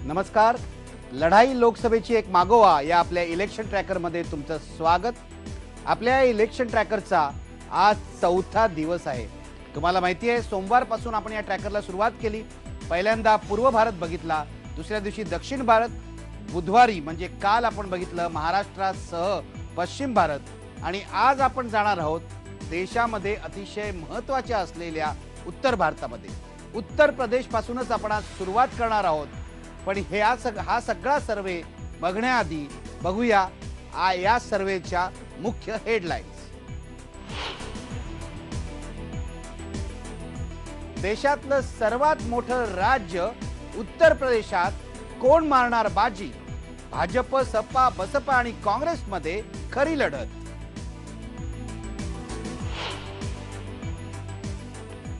नमस्कार. लढाई लोकसभेची एक मागोवा या आपल्या इलेक्शन ट्रॅकरमध्ये तुमचं स्वागत. आपल्या इलेक्शन ट्रॅकरचा आज चौथा दिवस आहे. तुम्हाला माहिती आहे सोमवारपासून आपण या ट्रॅकरला सुरुवात केली. पहिल्यांदा पूर्व भारत बघितला, दुसऱ्या दिवशी दक्षिण भारत, बुधवारी म्हणजे काल आपण बघितलं महाराष्ट्रासह पश्चिम भारत आणि आज आपण जाणार आहोत देशामध्ये अतिशय महत्त्वाच्या असलेल्या उत्तर भारतामध्ये. उत्तर प्रदेश पासूनच आपण आज सुरुवात करणार आहोत. पण हा सगळा सर्वे बघण्याआधी बघूया या सर्वेच्या मुख्य हेडलाईन्स. देशातलं सर्वात मोठं राज्य उत्तर प्रदेशात कोण मारणार बाजी? भाजप, सपा, बसपा आणि काँग्रेसमध्ये खरी लढत.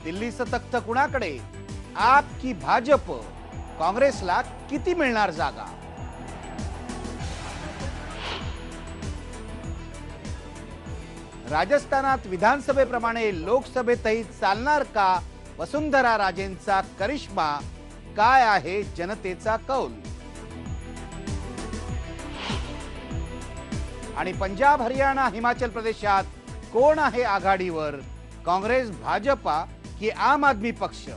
दिल्लीचं तख्त कुणाकडे? आप की भाजप? काँग्रेसला किती मिळणार जागा? राजस्थानात विधानसभेप्रमाणे लोकसभेतही चालणार का वसुंधरा राजेंचा करिश्मा? काय आहे जनतेचा कौल? आणि पंजाब, हरियाणा, हिमाचल प्रदेशात कोण आहे आघाडीवर? काँग्रेस, भाजपा की आम आदमी पक्ष?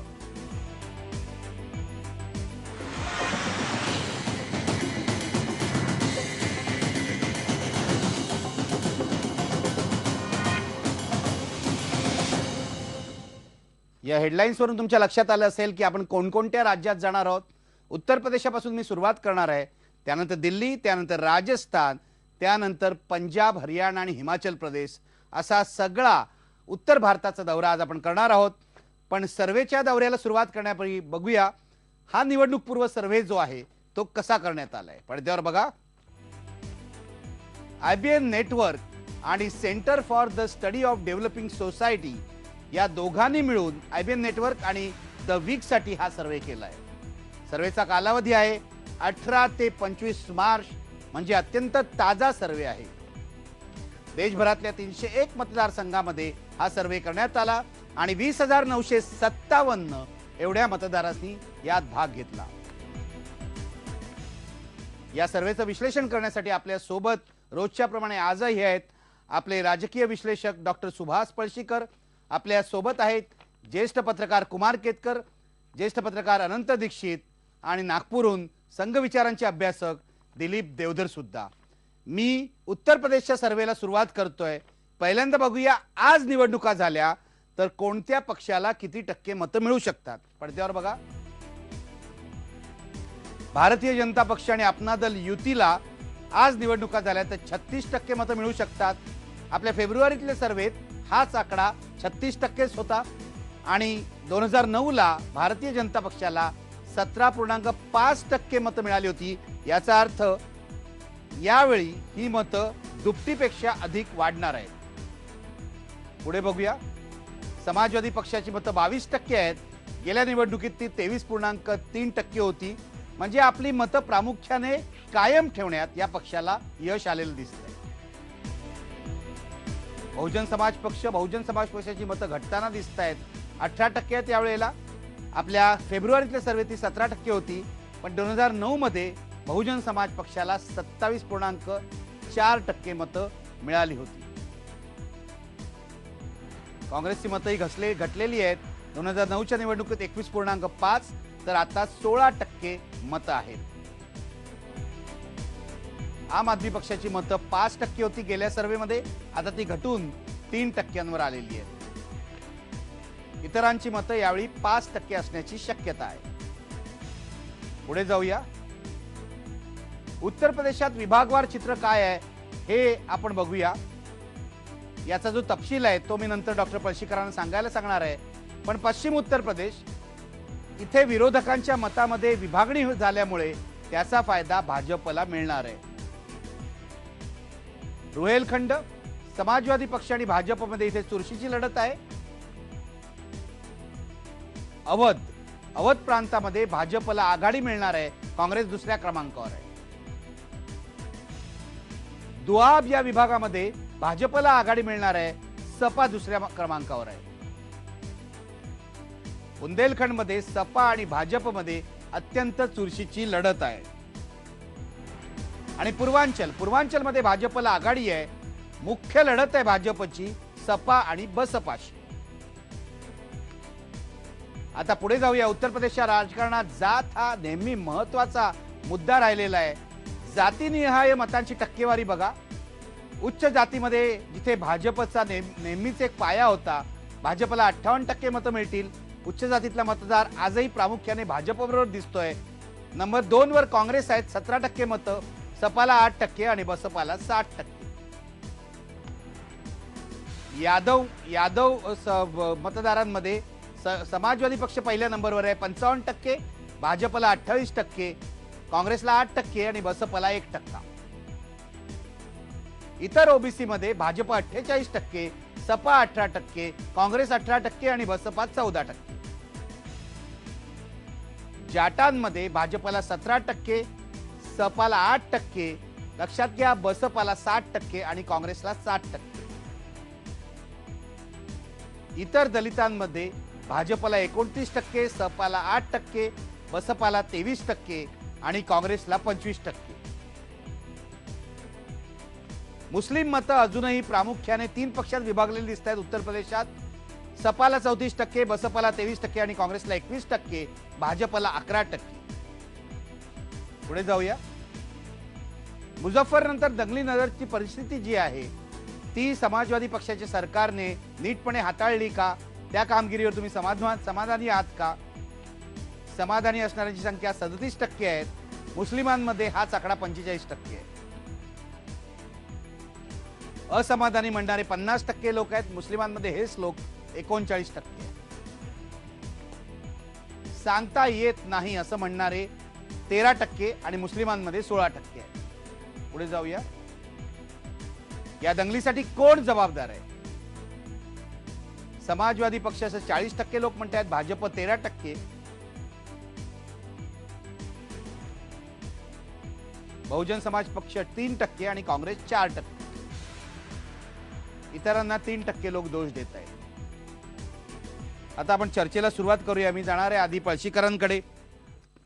या हेडलाईन्सवरून तुमच्या लक्षात आलं असेल की आपण कोणकोणत्या राज्यात जाणार आहोत. उत्तर प्रदेशापासून मी सुरुवात करणार आहे, त्यानंतर दिल्ली, त्यानंतर राजस्थान, त्यानंतर पंजाब, हरियाणा आणि हिमाचल प्रदेश असा सगळा उत्तर भारताचा दौरा आज आपण करणार आहोत. पण सर्वेच्या दौऱ्याला सुरुवात करण्यापूर्वी बघूया हा निवडणूकपूर्व सर्वे जो आहे तो कसा करण्यात आलाय. पडद्यावर बघा. IBN नेटवर्क आणि centre for the study of developing society या दोघांनी मिळून IBN नेटवर्क आणि द वीकसाठी हा सर्वे केलाय. सर्वेचा कालावधी आहे 18 ते 25 मार्च, म्हणजे अत्यंत ताजा सर्वे आहे. देशभरातल्या 301 मतदारसंघामध्ये हा सर्वे करण्यात आला आणि 20,957 एवढ्या मतदारांनी यात भाग घेतला. या सर्वेचं विश्लेषण करण्यासाठी आपल्या सोबत रोजच्या प्रमाणे आजही आहेत आपले राजकीय विश्लेषक डॉक्टर सुभाष पळशीकर. आपल्या सोबत आहेत ज्येष्ठ पत्रकार कुमार केतकर, ज्येष्ठ पत्रकार अनंत दीक्षित आणि नागपूरहून संघविचारांचे अभ्यासक दिलीप देवधर सुद्धा. मी उत्तर प्रदेशच्या सर्वेला सुरुवात करतोय. पहिल्यांदा बघूया आज निवडणुका झाल्या तर कोणत्या पक्षाला किती टक्के मतं मिळू शकतात. पडद्यावर बघा. भारतीय जनता पक्ष आणि अपना दल युतीला आज निवडणुका झाल्या तर 36% मतं मिळू शकतात. आपल्या फेब्रुवारीतल्या सर्वेत हाच आकडा 36%च होता आणि 2009 ला भारतीय जनता पक्षाला 17.5% मतं मिळाली होती. याचा अर्थ यावेळी ही मतं दुपटीपेक्षा अधिक वाढणार आहेत. पुढे बघूया. समाजवादी पक्षाची मतं 22% आहेत. गेल्या निवडणुकीत ती 23.3% होती. म्हणजे आपली मतं प्रामुख्याने कायम ठेवण्यात या पक्षाला यश आलेलं दिसतंय. बहुजन समाज पक्षाची मतं घटताना दिसत आहेत. 18% आहेत यावेळेला. आपल्या फेब्रुवारीतल्या सर्वे ती 17% होती, पण 2009 मध्ये बहुजन समाज पक्षाला 27.4% मतं मिळाली होती. काँग्रेसची मतंही घटलेली आहेत. 2009च्या निवडणुकीत 21.5 तर आता 16% मतं आहेत. आम आदमी पक्षाची मतं 5% होती गेल्या सर्वेमध्ये, आता ती घटून 3%वर आलेली आहे. इतरांची मतं यावेळी 5% असण्याची शक्यता आहे. पुढे जाऊया. उत्तर प्रदेशात विभागवार चित्र काय आहे हे आपण बघूया. याचा जो तपशील आहे तो मी नंतर डॉक्टर पळशीकरांना सांगायला सांगणार आहे. पण पश्चिम उत्तर प्रदेश इथे विरोधकांच्या मतामध्ये विभागणी झाल्यामुळे त्याचा फायदा भाजपला मिळणार आहे. रुहेलखंड, समाजवादी पक्ष आणि भाजपमध्ये इथे चुरशीची लढत आहे. अवध प्रांतामध्ये भाजपला आघाडी मिळणार आहे, काँग्रेस दुसऱ्या क्रमांकावर आहे. दुआब या विभागामध्ये भाजपला आघाडी मिळणार आहे, सपा दुसऱ्या क्रमांकावर आहे. बुंदेलखंडमध्ये सपा आणि भाजपमध्ये अत्यंत चुरशीची लढत आहे. आणि पूर्वांचलमध्ये भाजपला आघाडी आहे. मुख्य लढत आहे भाजपची सपा आणि बसपाशी. आता पुढे जाऊया. उत्तर प्रदेशच्या राजकारणात जात हा नेहमी महत्वाचा मुद्दा राहिलेला आहे. जातीनिहाय मतांची टक्केवारी बघा. उच्च जातीमध्ये जिथे भाजपचा नेहमीच एक पाया होता, भाजपला 58% मतं मिळतील. उच्च जातीतला मतदार आजही प्रामुख्याने भाजपबरोबर दिसतोय. नंबर 2 वर काँग्रेस आहेत 17% मतं, सपाला 8% आणि बसपाला 60%. यादव मतदारांमध्ये समाजवादी पक्ष पहिल्या नंबरवर आहे 55%, भाजपला 28%, काँग्रेसला 8% आणि बसपाला 1%. इतर ओबीसी मध्ये भाजप 48%, सपा 18%, काँग्रेस 18% आणि बसपा 14%. जाटांमध्ये भाजपला 17%, सपाला 8%, लक्षात घ्या बसपाला 60% आणि काँग्रेसला 60%. इतर दलितांमध्ये भाजपला 29%, सपाला 8%, बसपाला 23% आणि काँग्रेसला 25%. मुस्लिम मतं अजूनही प्रामुख्याने 3 पक्षात विभागलेली दिसत आहेत. उत्तर प्रदेशात सपाला 34%, बसपाला 23% आणि काँग्रेसला 21%, भाजपला 11%. पुढे जाऊया. मुझफ्फर नंतर दंगली नजरची परिस्थिती जी आहे ती समाजवादी पक्षाच्या सरकारने नीटपणे हाताळली का? त्या कामगिरीवर तुम्ही समाधानी आहात का? समाधानी असणाऱ्यांची संख्या 37% आहे. मुस्लिमांमध्ये हाच आकडा 45% आहे. असमाधानी म्हणणारे 50% लोक आहेत. मुस्लिमांमध्ये हेच लोक 39% आहेत. सांगता येत नाही असं म्हणणारे 13% आणि मुस्लिमांमध्ये 16% आहेत. पुढे जाऊया. या दंगलीसाठी कोण जबाबदार आहे? समाजवादी पक्षाचे 40% लोक म्हणतात, भाजप 13%, बहुजन समाज पक्ष 3% आणि काँग्रेस 4%. इतरांना 3% लोक दोष देत आहेत. आता आपण चर्चेला सुरुवात करूया. मी जाणार आहे आधी पळशीकरांकडे.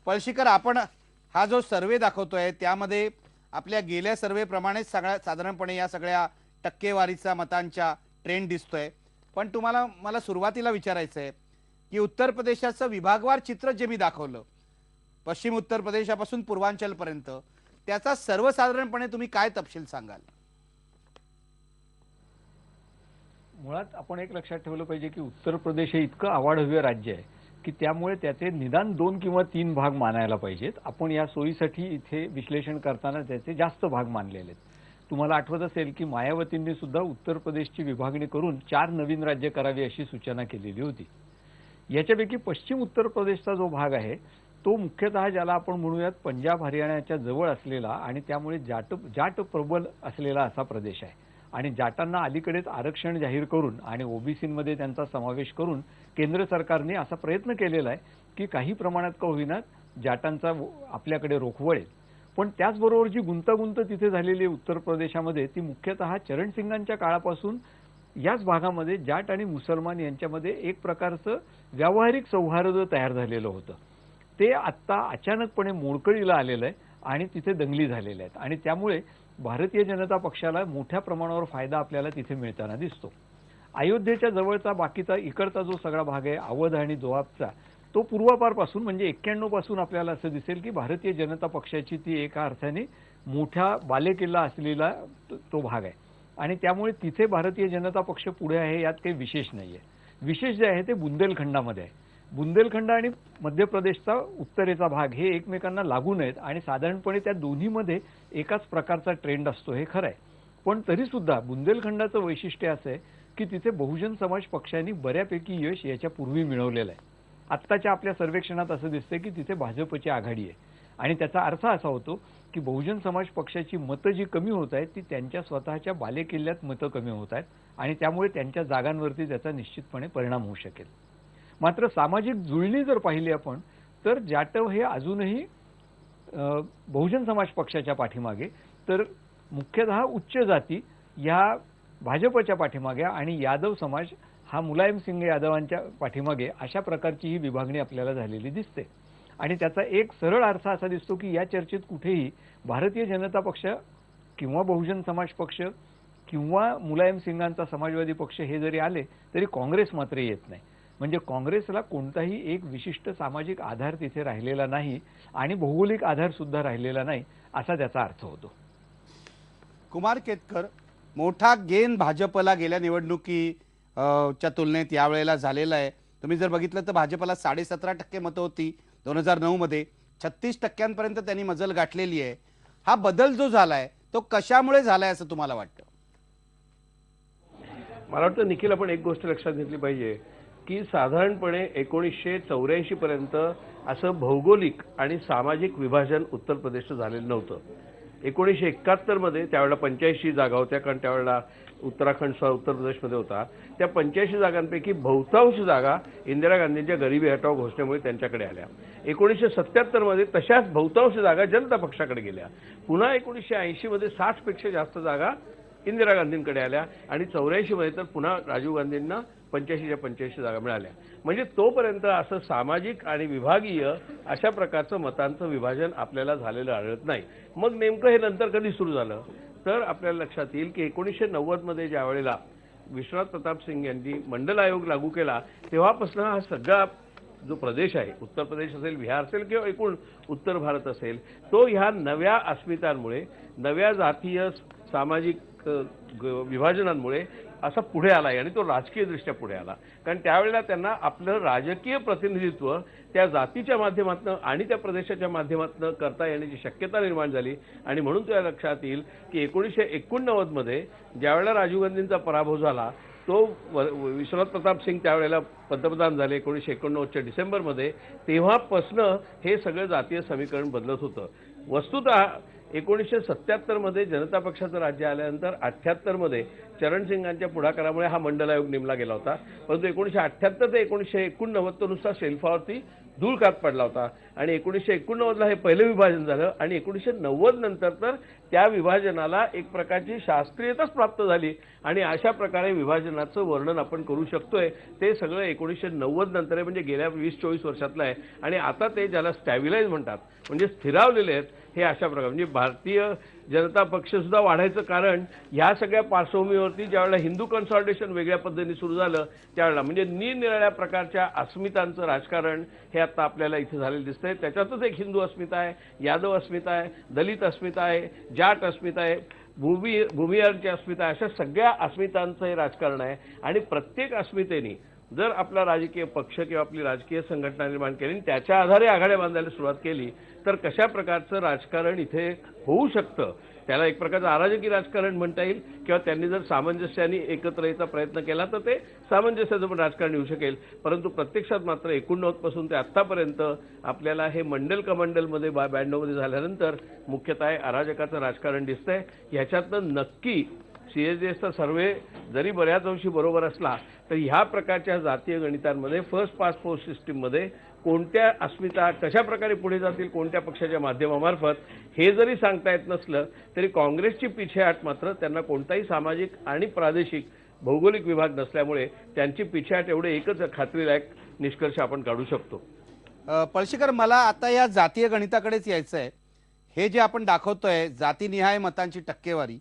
पळशीकर, आपण हा जो सर्वे दाखवतोय त्यामध्ये आपल्या गेल्या सर्वेप्रमाणेच साधारणपणे या सगळ्या टक्केवारीचा मतांच्या ट्रेंड दिसतोय. पण मला सुरुवातीला विचारायचं आहे की उत्तर प्रदेशाचं विभागवार चित्र जे मी दाखवलं, पश्चिम उत्तर प्रदेशापासून पूर्वांचलपर्यंत, त्याचा सर्वसाधारणपणे तुम्ही काय तपशील सांगाल? मुळात आपण एक लक्षात ठेवलं पाहिजे की उत्तर प्रदेश हे इतकं आवाढव्य राज्य आहे की त्यामुळे त्याचे निदान 2 किंवा 3 भाग मानायला पाहिजेत. आपण या सोयीसाठी इथे विश्लेषण करताना त्याचे जास्त भाग मानलेले आहेत. तुम्हाला आठवत असेल की मायावतींनी सुद्धा उत्तर प्रदेशची विभागणी करून 4 नवीन राज्य करावी अशी सूचना केलेली होती. याच्यापैकी पश्चिम उत्तर प्रदेशचा जो भाग आहे तो मुख्यतः ज्याला आपण म्हणूयात पंजाब हरियाणाच्या जवळ असलेला आणि त्यामुळे जाट प्रबल असलेला असा प्रदेश आहे. आणि जाटांना अलीकडेच आरक्षण जाहीर करून आणि ओबीसीमध्ये त्यांचा समावेश करून केंद्र सरकारने असा प्रयत्न केलेला आहे की काही प्रमाणात का होईना जाटांचा आपल्याकडे रोख वळेल. पण त्याचबरोबर जी गुंतागुंत तिथे झालेली आहे उत्तर प्रदेशामध्ये ती मुख्यतः चरण सिंगांच्या काळापासून याच भागामध्ये जाट आणि मुसलमान यांच्यामध्ये एक प्रकारचं व्यावहारिक सौहार्द तयार झालेलं होतं. ते आत्ता अचानकपणे मोडकळीला आलेलं आहे आणि तिथे दंगली झालेल्या आहेत. आणि त्यामुळे भारतीय जनता पक्षाला मोठ्या प्रमाणावर फायदा आपल्याला तिथे मिळताना दिसतो. अयोध्येच्या जवळचा बाकीचा इकडचा जो सगळा भाग आहे अवध आणि दोआबचा, तो पूर्वापारपासून म्हणजे 91 पासून आपल्याला असं दिसेल की भारतीय जनता पक्षाची ती एका अर्थाने मोठा बालेकिल्ला असलेला तो भाग आहे. आणि त्यामुळे तिथे भारतीय जनता पक्ष पुढे आहे यात काही विशेष नाहीये. विशेष जे आहे ते बुंदेलखंडामध्ये आहे. बुंदेलखंड आणि मध्य प्रदेशचा उत्तरेचा भाग हे एकमेकांना लागून आहेत आणि साधारणपणे त्या दोन्हीमध्ये एकाच प्रकारचा ट्रेंड असतो हे खरं आहे. पण तरी सुद्धा बुंदेलखंडाचं वैशिष्ट्य असं आहे की तिथे बहुजन समाज पक्षांनी बऱ्यापैकी यश याच्यापूर्वी मिळवलेलं आहे. आत्ताच्या आपल्या सर्वेक्षणात असं दिसतंय की तिथे भाजपची आघाडी आहे. आणि त्याचा अर्थ असा होतो की बहुजन समाज पक्षाची मतं जी कमी होत आहेत ती त्यांच्या स्वतःच्या बालेकिल्ल्यात मतं कमी होत आहेत आणि त्यामुळे त्यांच्या जागांवरती त्याचा निश्चितपणे परिणाम होऊ शकेल. मात्र सामाजिक जुळणी जर पाहिली आपण तर जाटव हे अजूनही बहुजन समाज पक्षाच्या पाठीमागे, तर मुख्यतः उच्च जाती या भाजपच्या पाठीमागे आणि यादव समाज हा मुलायम सिंग यादवांच्या पाठीमागे अशा प्रकारची ही विभागणी आपल्याला झालेली दिसते. आणि त्याचा एक सरळ अर्थ असा दिसतो की या चर्चेत कुठेही भारतीय जनता पक्ष किंवा बहुजन समाज पक्ष किंवा मुलायम सिंगांचा समाजवादी पक्ष हे जरी आले तरी काँग्रेस मात्र येत नाही. म्हणजे काँग्रेसला कोणताही एक विशिष्ट सामाजिक आधार तिथे राहिलेला नाही आणि भौगोलिक आधार सुद्धा राहिलेला नाही असा त्याचा अर्थ होतो. कुमार केतकर, मोठा गेन भाजपला गेल्या च्या तुलनेत यावेळेला झालेला आहे. तुम्ही जर बघितलं तर भाजपला 17.5% मतं होती 2009 मध्ये, 36% त्यांनी मजल गाठलेली आहे. हा बदल जो झालाय तो कशामुळे झालाय असं तुम्हाला वाटतं? मला वाटतं निखिल, आपण एक गोष्ट लक्षात घेतली पाहिजे की साधारणपणे 1984 पर्यंत असं भौगोलिक आणि सामाजिक विभाजन उत्तर प्रदेशचं झालेलं नव्हतं. 1971 मध्ये त्यावेळेला 85 जागा होत्या, कारण त्यावेळेला उत्तराखंड उत्तर प्रदेशमध्ये होता. त्या 85 जागांपैकी बहुतांश जागा इंदिरा गांधींच्या गरिबी हटाव घोषणेमुळे त्यांच्याकडे आल्या. 1977 मध्ये तशाच बहुतांश जागा जनता पक्षाकडे गेल्या. पुन्हा 1980 मध्ये 60 पेक्षा जास्त जागा इंदिरा गांधींकडे आल्या आणि 84 मध्ये तर पुन्हा राजीव गांधींना 85च्या 85 जागा मिळाल्या. म्हणजे तोपर्यंत असं सामाजिक आणि विभागीय अशा प्रकारचं मतांचं विभाजन आपल्याला झालेलं आढळत नाही. मग नेमकं हे नंतर कधी सुरू झालं तर आपल्याला लक्षात येईल की 1990 मध्ये ज्या वेळेला विश्वनाथ प्रताप सिंग यांनी मंडल आयोग लागू केला तेव्हापासून हा सगळा जो प्रदेश आहे, उत्तर प्रदेश असेल, बिहार असेल किंवा एकूण उत्तर भारत असेल, तो ह्या नव्या अस्मितांमुळे, नव्या जातीय सामाजिक विभाजनांमुळे असा पुढे आला आणि तो राजकीयदृष्ट्या पुढे आला. कारण त्यावेळेला त्यांना आपलं राजकीय प्रतिनिधित्व त्या जातीच्या माध्यमातून आणि त्या प्रदेशाच्या माध्यमातून करता येण्याची शक्यता निर्माण झाली. आणि म्हणून तुला लक्षात येईल की 1989 मध्ये ज्यावेळेला राजीव गांधींचा पराभव झाला तो विश्वनाथ प्रताप सिंग त्यावेळेला पंतप्रधान झाले 1989च्या डिसेंबरमध्ये, तेव्हापासनं हे सगळं जातीय समीकरण बदलत होतं. वस्तुतः 1977 मध्ये जनता पक्षाचं राज्य आल्यानंतर 78 मध्ये चरण सिंगांच्या पुढाकारामुळे हा मंडल आयोग नेमला गेला होता. परंतु 1978 ते 1989 नुसार शेल्फावरती धूळ खात पडला होता आणि 1989ला हे पहिलं विभाजन झालं आणि 1990 नंतर तर त्या विभाजनाला एक प्रकारची शास्त्रीयताच प्राप्त झाली आणि अशा प्रकारे विभाजनाचं वर्णन आपण करू शकतोय. ते सगळं 1990 नंतर आहे, म्हणजे गेल्या 20-24 वर्षातलं आहे. आणि आता ते ज्याला स्टॅबिलाइज म्हणतात, म्हणजे स्थिरावलेले आहेत. हे अशा प्रकारे म्हणजे भारतीय जनता पक्ष सुद्धा वाढायचं कारण ह्या सगळ्या पार्श्वभूमीवरती ज्यावेळेला हिंदू कन्सॉलिडेशन वेगळ्या पद्धतीने सुरू झालं त्यावेळेला म्हणजे निरनिराळ्या प्रकारच्या अस्मितांचं राजकारण हे आता आपल्याला इथे झालेलं दिसतंय. त्याच्यातच एक हिंदू अस्मिता आहे, यादव अस्मिता आहे, दलित अस्मिता आहे, जाट अस्मिता आहे, भूमिहारची अस्मिता आहे. अशा सगळ्या अस्मितांचं हे राजकारण आहे. आणि प्रत्येक अस्मितेने जर आपला राजकीय पक्ष किंवा आपली राजकीय संघटना निर्माण केली आणि त्याच्या आधारे आघाड्या बांधायला सुरुवात केली तर कशा प्रकारचं राजकारण इथे होऊ शकतं, त्याला एक प्रकारचं अराजकी राजकारण म्हणता येईल. किंवा त्यांनी जर सामंजस्याने एकत्र यायचा प्रयत्न केला तर ते सामंजस्याचं पण राजकारण येऊ शकेल. परंतु प्रत्यक्षात मात्र 89 पासून ते आत्तापर्यंत आपल्याला हे मंडल कमंडलमध्ये 92 मध्ये झाल्यानंतर मुख्यतः अराजकाचं राजकारण दिसतंय. ह्याच्यातनं नक्की CSDSचा सर्व्हे जरी बऱ्याच अंशी बरोबर असला तरी ह्या प्रकारच्या जातीय गणितांमध्ये फर्स्ट पास्ट पोस्ट सिस्टीममध्ये कोणत्या अस्मिता कशा प्रकारे पुढे जातील, कोणत्या पक्षाच्या माध्यमामार्फत हे जरी सांगता येत नसलं तरी काँग्रेसची पिछेहाट मात्र त्यांना कोणताही सामाजिक आणि प्रादेशिक भौगोलिक विभाग नसल्यामुळे त्यांची पिछेहाट एवढे एकच खात्रीलायक निष्कर्ष आपण काढू शकतो. पळशीकर, मला आता या जातीय गणिताकडेच यायचं आहे. हे जे आपण दाखवतोय जातीनिहाय मतांची टक्केवारी,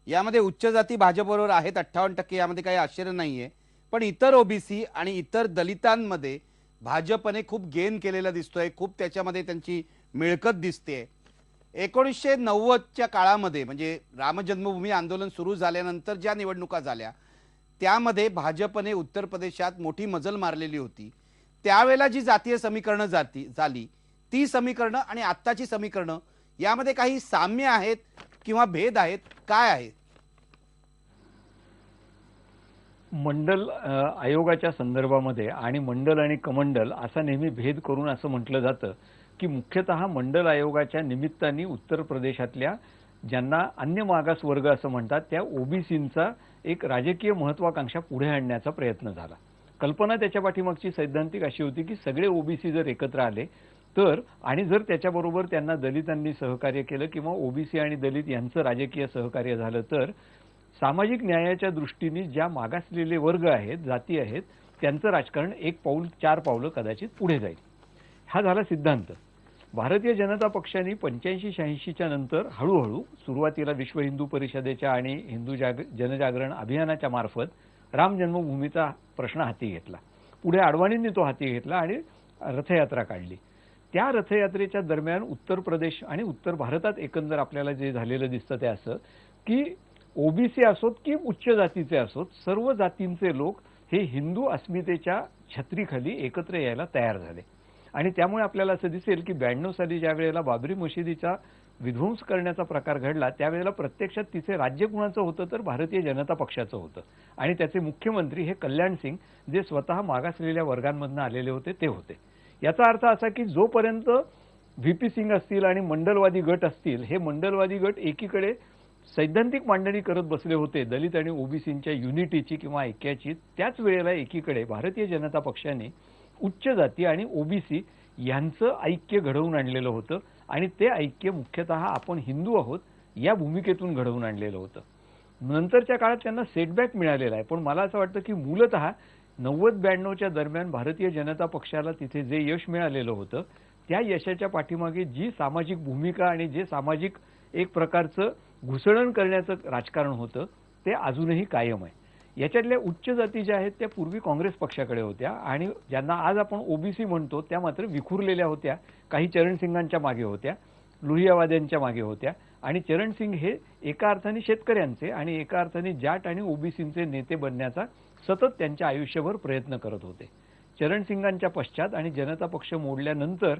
यामध्ये उच्च जाती भाजपबरोबर आहेत 58%, यामध्ये काही आश्चर्य नाहीये. पण इतर ओबीसी आणि इतर दलितांमध्ये भाजपने खूप गेन केलेला दिसतोय, खूप त्याच्यामध्ये त्यांची मिळकत दिसते. 1990च्या काळामध्ये म्हणजे राम जन्मभूमी आंदोलन सुरू झाल्यानंतर ज्या निवडणुका झाल्या त्यामध्ये भाजपने उत्तर प्रदेशात मोठी मजल मारलेली होती. त्यावेळेला जी जातीय समीकरणं झाली ती समीकरणं आणि आत्ताची समीकरणं यामध्ये काही साम्य आहेत किंवा भेद आहेत, काय आहे? मंडल आयोगाच्या संदर्भामध्ये आणि मंडल आणि कमंडल असा नेहमी भेद करून असं म्हटलं जातं की मुख्यतः मंडल आयोगाच्या निमित्ताने उत्तर प्रदेशातल्या ज्यांना अन्य मागास वर्ग असं म्हणतात त्या ओबीसींचा एक राजकीय महत्वाकांक्षा पुढे आणण्याचा प्रयत्न झाला. कल्पना त्याच्या पाठीमागची सैद्धांतिक अशी होती की सगळे ओबीसी जर एकत्र आले तर आणि जर त्याच्याबरोबर त्यांना दलितांनी सहकार्य केलं किंवा ओबीसी आणि दलित यांचं राजकीय सहकार्य झालं तर सामाजिक न्यायाच्या दृष्टीने ज्या मागासलेले वर्ग आहेत, जाती आहेत, त्यांचं राजकारण 1 पाऊल 4 पावलं कदाचित पुढे जाईल. हा झाला सिद्धांत. भारतीय जनता पक्षाने 85-86च्या नंतर हळूहळू सुरुवातीला विश्व हिंदू परिषदेच्या आणि जनजागरण अभियानाच्या मार्फत राम जन्मभूमीचा प्रश्न हाती घेतला. पुढे अडवाणींनी तो हाती घेतला आणि रथयात्रा काढली. त्या रथयात्रेच्या दरम्यान उत्तर प्रदेश आणि उत्तर भारतात एकंदर आपल्याला जे झालेलं दिसतं ते असं की ओबीसी असोत की उच्च जातीचे असोत, सर्व जातींचे लोक हे हिंदू अस्मितेच्या छत्रीखाली एकत्र यायला तयार झाले. आणि त्यामुळे आपल्याला असं दिसेल की 92 साली ज्या वेळेला बाबरी मशिदीचा विध्वंस करण्याचा प्रकार घडला त्यावेळेला प्रत्यक्षात तिचे राज्य कुणाचं होतं तर भारतीय जनता पक्षाचं होतं. आणि त्याचे मुख्यमंत्री हे कल्याण सिंग जे स्वतः मागासलेल्या वर्गांमधून आलेले होते ते होते. याचा अर्थ असा की जोपर्यंत व्हीपी सिंग असतील आणि मंडलवादी गट असतील, हे मंडलवादी गट एकीकडे सैद्धांतिक मांडणी करत बसले होते दलित आणि ओबीसींच्या युनिटीची किंवा ऐक्याची, त्याच वेळेला एकीकडे भारतीय जनता पक्षाने उच्च जाती आणि ओबीसी यांचं ऐक्य घडवून आणलेलं होतं. आणि ते ऐक्य मुख्यतः आपण हिंदू आहोत या भूमिकेतून घडवून आणलेलं होतं. नंतरच्या काळात त्यांना सेटबॅक मिळालेला आहे, पण मला असं वाटतं की मूलतः 90-92च्या दरम्यान भारतीय जनता पक्षाला तिथे जे यश मिळालेलं होतं त्या यशाच्या पाठीमागे जी सामाजिक भूमिका आणि जे सामाजिक एक प्रकारचं घुसळण करण्याचं राजकारण होतं ते अजूनही कायम आहे. याच्यातल्या उच्च जाती ज्या आहेत त्या पूर्वी काँग्रेस पक्षाकडे होत्या आणि ज्यांना आज आपण ओबीसी म्हणतो त्या मात्र विखुरलेल्या होत्या. काही चरणसिंगांच्या मागे होत्या, लोहियावाद्यांच्या मागे होत्या. आणि चरणसिंग हे एका अर्थाने शेतकऱ्यांचे आणि एका अर्थाने जाट आणि ओबीसींचे नेते बनण्याचा सतत त्यांच्या आयुष्यभर प्रयत्न करत होते. चरणसिंगांच्या पश्चात आणि जनता पक्ष मोडल्यानंतर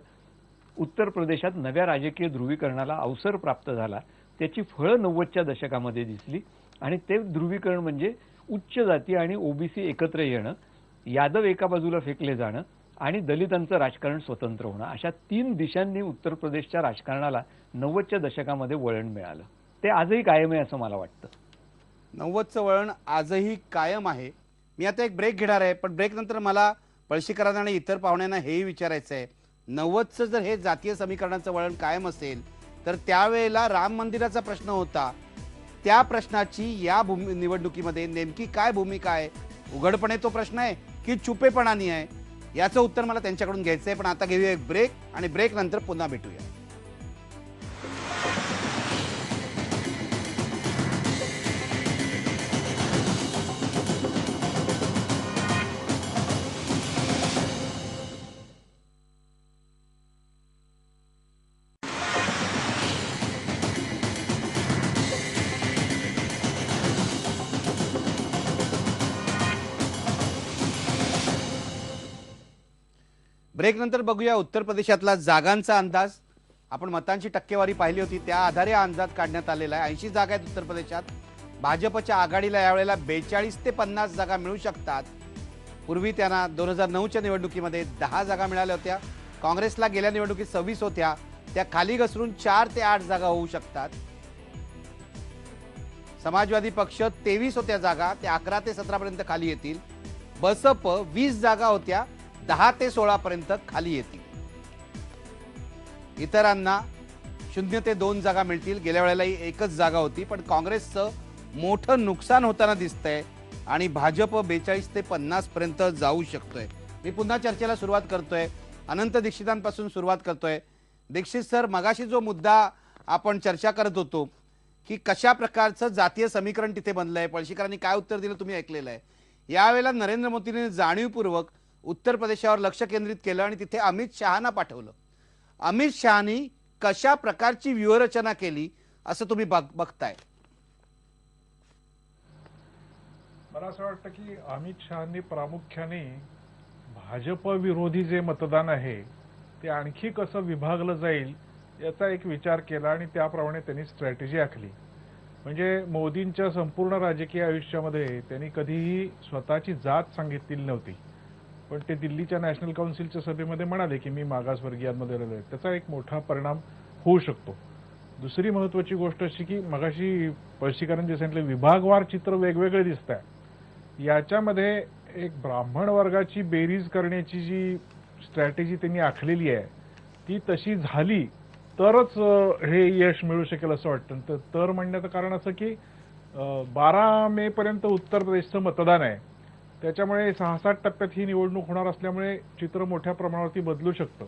उत्तर प्रदेशात नव्या राजकीय ध्रुवीकरणाला अवसर प्राप्त झाला. त्याची फळं 90च्या दशकामध्ये दिसली आणि ते ध्रुवीकरण म्हणजे उच्च जाती आणि ओबीसी एकत्र येणं, यादव एका बाजूला फेकले जाणं आणि दलितांचं राजकारण स्वतंत्र होणं, अशा 3 दिशांनी उत्तर प्रदेशच्या राजकारणाला 90च्या दशकामध्ये वळण मिळालं. ते आजही कायम आहे असं मला वाटतं. 90चं वळण आजही कायम आहे. मी आता एक ब्रेक घेणार आहे, पण ब्रेक नंतर मला पळशीकरांना आणि इतर पाहुण्यांना हेही विचारायचं आहे, 90चं जर हे जातीय समीकरणाचं वळण कायम असेल तर त्यावेळेला राम मंदिराचा प्रश्न होता, त्या प्रश्नाची या निवडणुकीमध्ये नेमकी काय भूमिका आहे? उघडपणे तो प्रश्न आहे की चुपेपणाने आहे? याचं उत्तर मला त्यांच्याकडून घ्यायचं आहे. पण आता घेऊया एक ब्रेक आणि ब्रेक नंतर पुन्हा भेटूया. ब्रेक नंतर बघूया उत्तर प्रदेशातला जागांचा अंदाज. आपण मतांची टक्केवारी पाहिली होती त्या आधारे हा अंदाज काढण्यात आलेला आहे. 80 जागा आहेत उत्तर प्रदेशात. भाजपच्या आघाडीला यावेळेला 42 ते 50 जागा मिळू शकतात. पूर्वी त्यांना 2009च्या निवडणुकीमध्ये 10 जागा मिळाल्या होत्या. काँग्रेसला गेल्या निवडणुकीत 26 होत्या, त्या खाली घसरून 4 ते 8 जागा होऊ शकतात. समाजवादी पक्ष 23 होत्या जागा, त्या 11 ते 17 पर्यंत खाली येतील. बसप 20 जागा होत्या, 10 ते 16 पर्यंत खाली येतील. इतरांना 0 ते 2 जागा मिळतील. गेल्या वेळेलाही एकच जागा होती, पण काँग्रेसचं मोठं नुकसान होताना दिसतंय आणि भाजप 42 ते 50 पर्यंत जाऊ शकतोय. मी पुन्हा चर्चेला सुरुवात करतोय. अनंत दीक्षितांपासून सुरुवात करतोय. दीक्षित सर, मगाशी जो मुद्दा आपण चर्चा करत होतो की कशा प्रकारचं जातीय समीकरण तिथे बनलंय, पळशीकरांनी काय उत्तर दिलं तुम्ही ऐकलेलं आहे. यावेळेला नरेंद्र मोदींनी जाणीवपूर्वक उत्तर प्रदेशावर लक्ष केंद्रित केलं आणि तिथे अमित शहाना पाठवलं. अमित शहानी कशा प्रकारची व्यूहरचना केली असं तुम्ही बघताय? मला असं वाटतं की अमित शहानी प्रामुख्याने भाजप विरोधी जे मतदान आहे ते आणखी कसं विभागलं जाईल याचा एक विचार केला आणि त्याप्रमाणे त्यांनी स्ट्रॅटेजी आखली. म्हणजे मोदींच्या संपूर्ण राजकीय आयुष्यामध्ये त्यांनी कधीही स्वतःची जात सांगितलेली नव्हती, पण ते दिल्लीच्या नॅशनल काउन्सिलच्या सभेमध्ये म्हणाले की मी मागासवर्गीयांमध्ये राहिलो. त्याचा एक मोठा परिणाम होऊ शकतो. दुसरी महत्वाची गोष्ट अशी की मगाशी पळशीकरांनी सांगितलं विभागवार चित्र वेगवेगळे दिसत आहे. याच्यामध्ये एक ब्राह्मण वर्गाची बेरीज करण्याची जी स्ट्रॅटेजी त्यांनी आखलेली आहे ती तशी झाली तरच हे यश मिळू शकेल असं वाटतं. तर म्हणण्याचं कारण असं की 12 मे पर्यंत उत्तर प्रदेशचं मतदान आहे, त्याच्यामुळे 6-7 टप्प्यात ही निवडणूक होणार असल्यामुळे चित्र मोठ्या प्रमाणावरती बदलू शकतं.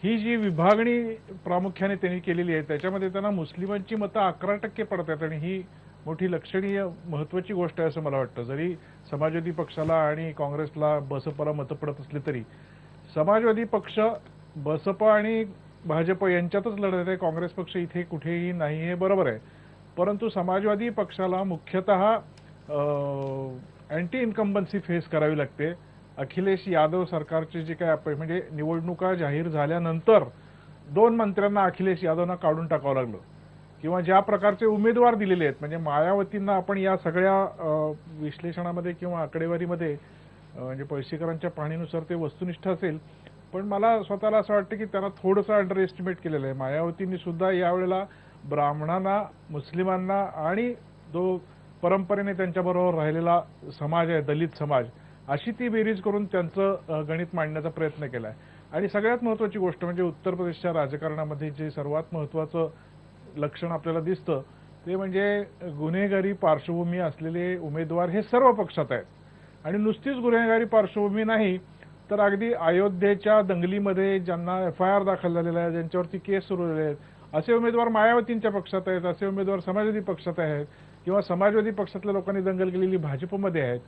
ही जी विभागणी प्रामुख्याने त्यांनी केलेली आहे त्याच्यामध्ये त्यांना मुस्लिमांची मतं 11% पडतात आणि ही मोठी लक्षणीय महत्वाची गोष्ट आहे असं मला वाटतं. जरी समाजवादी पक्षाला आणि काँग्रेसला बसपाला मतं पडत असली तरी समाजवादी पक्ष बसपा आणि भाजप यांच्यातच लढत आहे. काँग्रेस पक्ष इथे कुठेही नाही हे बरोबर आहे, परंतु समाजवादी पक्षाला मुख्यतः अँटी इन्कम्बन्सी फेस करावी लागते. अखिलेश यादव सरकारचे जे काय म्हणजे निवडणुका जाहीर झाल्यानंतर 2 मंत्र्यांना अखिलेश यादवना काढून टाकावं लागलं किंवा ज्या प्रकारचे उमेदवार दिलेले आहेत म्हणजे मायावतींना आपण या सगळ्या विश्लेषणामध्ये किंवा आकडेवारीमध्ये म्हणजे पळशीकरांच्या पाहणीनुसार ते वस्तुनिष्ठ असेल, पण मला स्वतःला असं वाटतं की त्यांना थोडंसं अंडर एस्टिमेट केलेलं आहे. मायावतींनी सुद्धा यावेळेला ब्राह्मणांना, मुस्लिमांना आणि जो परंपरेने त्यांच्याबरोबर राहिलेला समाज आहे दलित समाज अशी ती बेरीज करून त्यांचं गणित मांडण्याचा प्रयत्न केला आहे. आणि सगळ्यात महत्त्वाची गोष्ट म्हणजे उत्तर प्रदेशच्या राजकारणामध्ये जे सर्वात महत्त्वाचं लक्षण आपल्याला दिसतं ते म्हणजे गुन्हेगारी पार्श्वभूमी असलेले उमेदवार हे सर्व पक्षात आहेत आणि नुसतीच गुन्हेगारी पार्श्वभूमी नाही तर अगदी अयोध्येच्या दंगलीमध्ये ज्यांना FIR दाखल झालेला आहे, ज्यांच्यावरती केस सुरू झाले आहेत असे उमेदवार मायावतींच्या पक्षात आहेत, असे उमेदवार समाजवादी पक्षात आहेत किंवा समाजवादी पक्षातल्या लोकांनी दंगल केलेली भाजपमध्ये आहेत.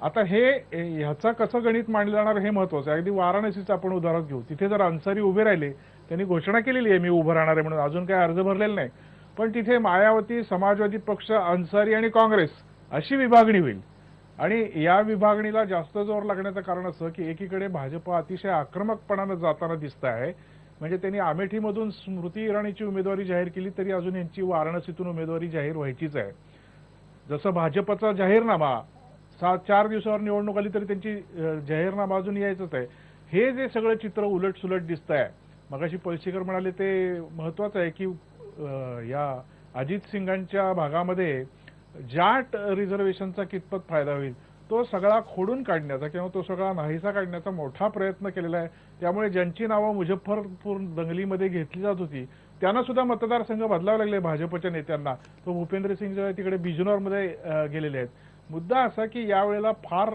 आता ह्याचा कसं गणित मांडलं जाणार हे महत्वाचं आहे. अगदी वाराणसीचं आपण उदाहरण घेऊ. तिथे जर अन्सारी उभे राहिले, त्यांनी घोषणा केलेली आहे मी उभं राहणार आहे म्हणून, अजून काही अर्ज भरलेला नाही, पण तिथे मायावती, समाजवादी पक्ष, अन्सारी आणि काँग्रेस अशी विभागणी होईल. आणि या विभागणीला जास्त जोर लागण्याचं कारण असं की एकीकडे भाजप अतिशय आक्रमकपणानं जाताना दिसत आहे. म्हणजे त्यांनी अमेठीमधून स्मृती इराणीची उमेदवारी जाहीर केली तरी अजून यांची वाराणसीतून उमेदवारी जाहीर व्हायचीच आहे. जसं भाजपचा जाहीरनामा 4 दिवसावर निवडणूक आली तरी त्यांची जाहीरनामा अजून यायचंच आहे. हे जे सगळं चित्र उलट सुलट दिसत आहे, मगाशी पळशीकर म्हणाले ते महत्वाचं आहे की या अजित सिंगांच्या भागामध्ये जाट रिझर्वेशनचा कितपत फायदा होईल तो सगळा खोडून काढण्याचा किंवा तो सगळा नाहीसा काढण्याचा मोठा प्रयत्न केलेला आहे. त्यामुळे ज्यांची नावं मुझफ्फरपूर दंगलीमध्ये घेतली जात होती त्यांना सुद्धा मतदारसंघ बदलावे लागले भाजपच्या नेत्यांना. तो भूपेंद्र सिंग जो आहे तिकडे बिजनौरमध्ये गेलेले आहेत. मुद्दा असा की यावेळेला फार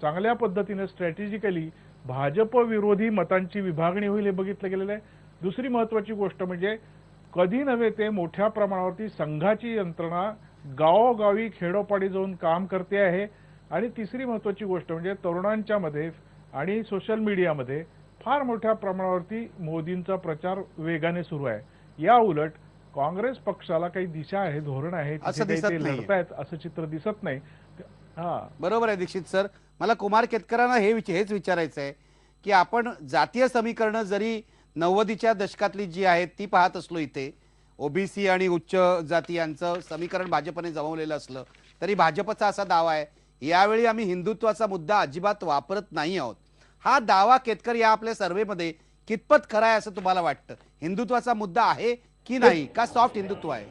चांगल्या पद्धतीने स्ट्रॅटेजिकली भाजप विरोधी मतांची विभागणी होईल हे बघितलं गेलेलं आहे. दुसरी महत्वाची गोष्ट म्हणजे कधी नव्हे ते मोठ्या प्रमाणावरती संघाची यंत्रणा गावोगावी खेडोपाडी जाऊन काम करते आहे. आणि तिसरी महत्वाची गोष्ट म्हणजे तरुणांच्या मध्ये आणि सोशल मीडियामध्ये फार मोठ्या प्रमाणावरती मोदींचा प्रचार वेगाने सुरू आहे. या उलट काँग्रेस पक्षाला काही दिशा आहे, धोरण आहे, लढतायत असं चित्र दिसत नाही. बरोबर आहे दीक्षित सर. मला कुमार केतकरांना हेच विचारायचं आहे की आपण जातीय समीकरणं जरी 90च्या दशकातली जी आहेत ती पाहत असलो, इथे ओबीसी आणि उच्च जाती यांचं समीकरण भाजपने जमवलेलं असलं तरी भाजपचा असा दावा आहे यावेळी आम्ही हिंदुत्वाचा मुद्दा अजिबात वापरत नाही आहोत. हा दावा केतकर या आपल्या सर्व्हेमध्ये कितपत खरा आहे असं तुम्हाला वाटतं? हिंदुत्वाचा मुद्दा आहे की नाही, का सॉफ्ट हिंदुत्व आहे?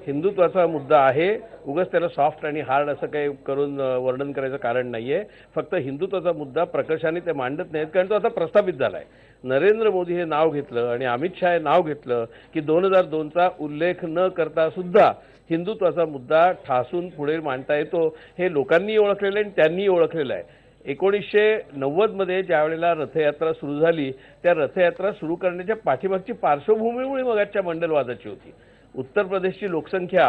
हिंदुत्वाचा मुद्दा आहे, उगाच त्याला सॉफ्ट आणि हार्ड असं काही करून वर्णन करायचं कारण नाहीये. फक्त हिंदुत्वाचा मुद्दा प्रकर्षाने ते मांडत नाहीत कारण तो आता प्रस्थापित झालाय. नरेंद्र मोदी हे नाव घेतलं आणि अमित शहा हे नाव घेतलं की 2002चा उल्लेख न करता सुद्धा हिंदुत्वाचा मुद्दा ठासून पुढे मांडता येतो हे लोकांनी ओळखलेलं आहे आणि त्यांनी ओळखलेलं आहे. 1990मध्ये ज्या वेळेला रथयात्रा सुरू झाली त्या रथयात्रा सुरू करण्याच्या पाठीमागची पार्श्वभूमीमुळे मगाच्या मंडलवादाची होती. उत्तर प्रदेशची लोकसंख्या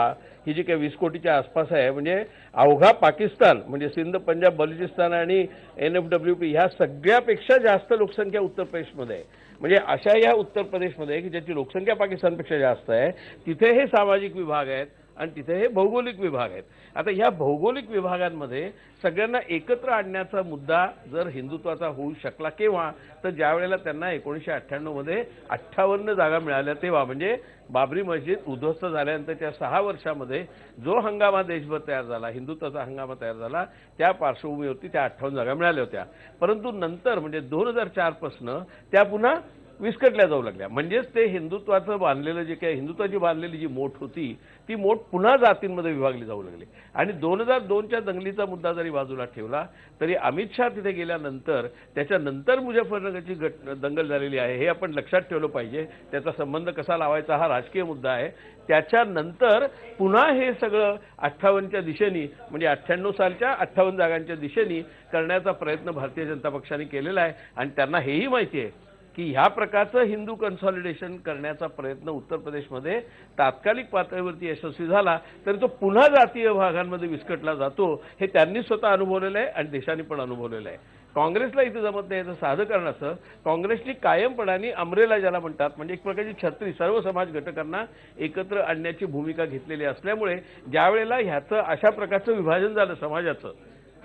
ही जी काही 20 कोटीच्या आसपास आहे, म्हणजे अवघा पाकिस्तान म्हणजे सिंध, पंजाब, बलुचिस्तान आणि NFWP ह्या सगळ्यापेक्षा जास्त लोकसंख्या उत्तर प्रदेशमध्ये आहे. म्हणजे अशा या उत्तर प्रदेशमध्ये की ज्याची लोकसंख्या पाकिस्तानपेक्षा जास्त आहे तिथे हे सामाजिक विभाग आहेत आणि तिथे हे भौगोलिक विभाग आहेत. आता ह्या भौगोलिक विभागांमध्ये सगळ्यांना एकत्र आणण्याचा मुद्दा जर हिंदुत्वाचा होऊ शकला केव्हा, तर ज्या वेळेला त्यांना 1998मध्ये 58 जागा मिळाल्या तेव्हा. म्हणजे बाबरी मस्जिद उद्ध्वस्त झाल्यानंतरच्या 6 वर्षामध्ये जो हंगामा देशभर तयार झाला, हिंदुत्वाचा हंगामा तयार झाला, त्या पार्श्वभूमीवरती त्या 58 जागा मिळाल्या होत्या. परंतु नंतर म्हणजे 2004 पासून त्या पुन्हा विस्कटल्या जाऊ लागल्या. म्हणजेच ते हिंदुत्वाचं बांधलेलं जे काही हिंदुत्वाची बांधलेली जी मोठ होती ती मोठ पुन्हा जातींमध्ये विभागली जाऊ लागली. आणि 2002च्या दंगलीचा मुद्दा जरी बाजूला ठेवला तरी अमित शहा तिथे गेल्यानंतर त्याच्यानंतर मुझफ्फरनगरची दंगल झालेली आहे हे आपण लक्षात ठेवलं पाहिजे. त्याचा संबंध कसा लावायचा हा राजकीय मुद्दा आहे. त्याच्यानंतर पुन्हा हे सगळं 58च्या दिशेने म्हणजे 98 सालच्या 58 जागांच्या दिशेने करण्याचा प्रयत्न भारतीय जनता पक्षाने केलेला आहे. आणि त्यांना हेही माहिती आहे की ह्या प्रकारचं हिंदू कन्सॉलिडेशन करण्याचा प्रयत्न उत्तर प्रदेशमध्ये तात्कालिक पातळीवरती यशस्वी झाला तरी तो पुन्हा जातीय भागांमध्ये विस्कटला जातो हे त्यांनी स्वतः अनुभवलेलं आहे आणि देशाने पण अनुभवलेलं आहे. काँग्रेसला इथे जमत नाही याचं साधं कारण असं, काँग्रेसनी कायमपणाने अमरेला ज्याला म्हणतात म्हणजे एक प्रकारची छत्री सर्व समाज घटकांना एकत्र आणण्याची भूमिका घेतलेली असल्यामुळे ज्या वेळेला ह्याचं अशा प्रकारचं विभाजन झालं समाजाचं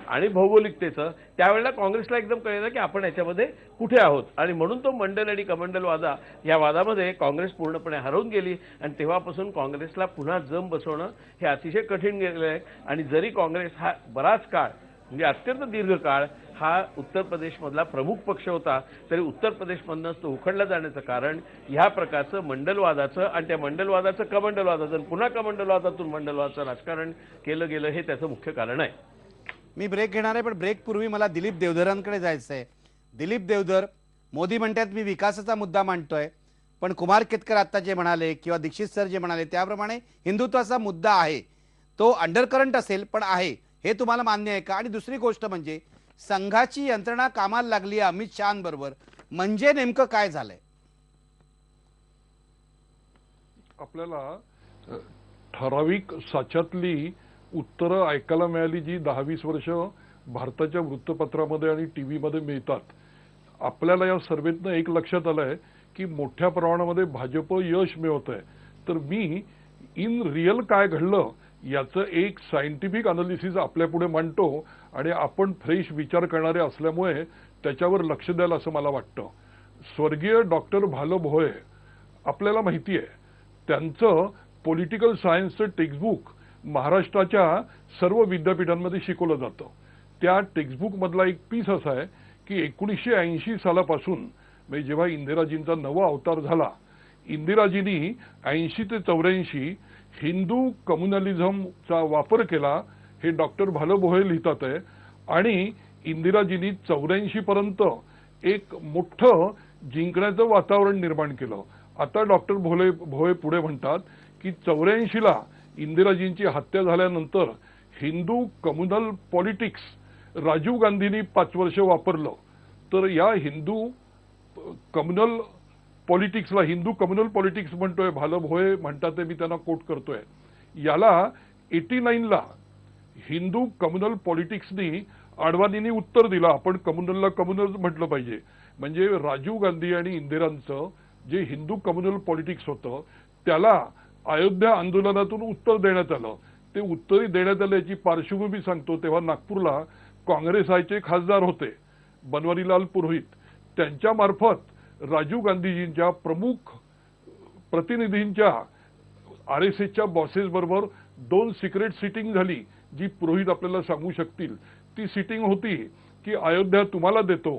आणि भौगोलिकतेचं त्यावेळेला काँग्रेसला एकदम कळलं की आपण याच्यामध्ये कुठे आहोत आणि म्हणून तो मंडल आणि कमंडल वादा या वादामध्ये काँग्रेस पूर्णपणे हरवून गेली आणि तेव्हापासून काँग्रेसला पुन्हा जम बसवणं हे अतिशय कठीण गेलेलं आहे. आणि जरी काँग्रेस हा बराच काळ म्हणजे अत्यंत दीर्घ काळ हा उत्तर प्रदेशमधला प्रमुख पक्ष होता तरी उत्तर प्रदेशमधूनच तो उखडला जाण्याचं कारण ह्या प्रकारचं मंडलवादाचं आणि त्या मंडलवादाचं कमंडलवादाचं आणि पुन्हा कमंडलवादातून मंडलवादाचं राजकारण केलं गेलं हे त्याचं मुख्य कारण आहे. मी ब्रेक घेणार आहे पण ब्रेक पूर्वी मला दिलीप देवधरांकडे जायचं आहे. दिलीप देवधर, मोदी म्हणतात मी विकासाचा मुद्दा मांडतोय पण कुमार केतकर आता जे म्हणाले किंवा दीक्षित सर जे म्हणाले त्याप्रमाणे हिंदुत्वाचा मुद्दा आहे तो अंडरकरंट असेल पण आहे हे तुम्हाला मान्य आहे का? आणि दुसरी गोष्ट म्हणजे संघाची यंत्रणा कामाला लागली आहे अमित शहांबरोबर म्हणजे नेमकं काय झालंय? आपल्याला ठराविक साच्यातली उत्तरं ऐकायला मिळाली जी 10-20 वर्ष भारताच्या वृत्तपत्रामध्ये आणि टीव्हीमध्ये मिळतात. आपल्याला या सर्वेतनं एक लक्षात आलंय की मोठ्या प्रमाणामध्ये भाजप यश मिळवत आहे. तर मी इन रिअल काय घडलं याचं एक सायंटिफिक अनालिसिस आपल्यापुढे मांडतो आणि आपण फ्रेश विचार करणारे असल्यामुळे त्याच्यावर लक्ष द्याल असं मला वाटतं. स्वर्गीय डॉक्टर भाल भोये आपल्याला माहिती आहे त्यांचं पॉलिटिकल सायन्सचं टेक्स्टबुक महाराष्ट्राच्या सर्व विद्यापीठांमध्ये शिकवलं जातं. त्या टेक्स्टबुकमधला एक पीस असा आहे की 1980 सालापासून म्हणजे जेव्हा इंदिराजींचा नवा अवतार झाला इंदिराजींनी 80 ते 84 हिंदू कम्युनलिझमचा वापर केला हे डॉक्टर भाल भोये लिहितात आहे. आणि इंदिराजींनी 84 पर्यंत एक मोठं जिंकण्याचं वातावरण निर्माण केलं. आता डॉक्टर भोये पुढे म्हणतात की 84ला इंदिराजींची हत्या झाल्यानंतर हिंदू कम्युनल पॉलिटिक्स राजीव गांधींनी 5 वर्ष वापरलं. तर या हिंदू कम्युनल पॉलिटिक्सला हिंदू कम्युनल पॉलिटिक्स म्हणतोय भाल भोये म्हणतात ते मी त्यांना कोट करतोय. याला 89ला हिंदू कम्युनल पॉलिटिक्सनी अडवाणींनी उत्तर दिलं आपण कम्युनलला कम्युनल म्हटलं पाहिजे. म्हणजे राजीव गांधी आणि इंदिरांचं जे हिंदू कम्युनल पॉलिटिक्स होतं त्याला अयोध्या आंदोलनातून उत्तर देण्यात आलं. ते उत्तरही देण्यात आलं याची पार्श्वभूमी सांगतो. तेव्हा नागपूरला काँग्रेस आयचे खासदार होते बनवारीलाल पुरोहित. त्यांच्या मार्फत राजीव गांधीजींच्या प्रमुख प्रतिनिधींच्या RSSच्या बॉसेस बरोबर 2 सिक्रेट सिटिंग झाली जी पुरोहित आपल्याला सांगू शकतील. ती सिटिंग होती की अयोध्या तुम्हाला देतो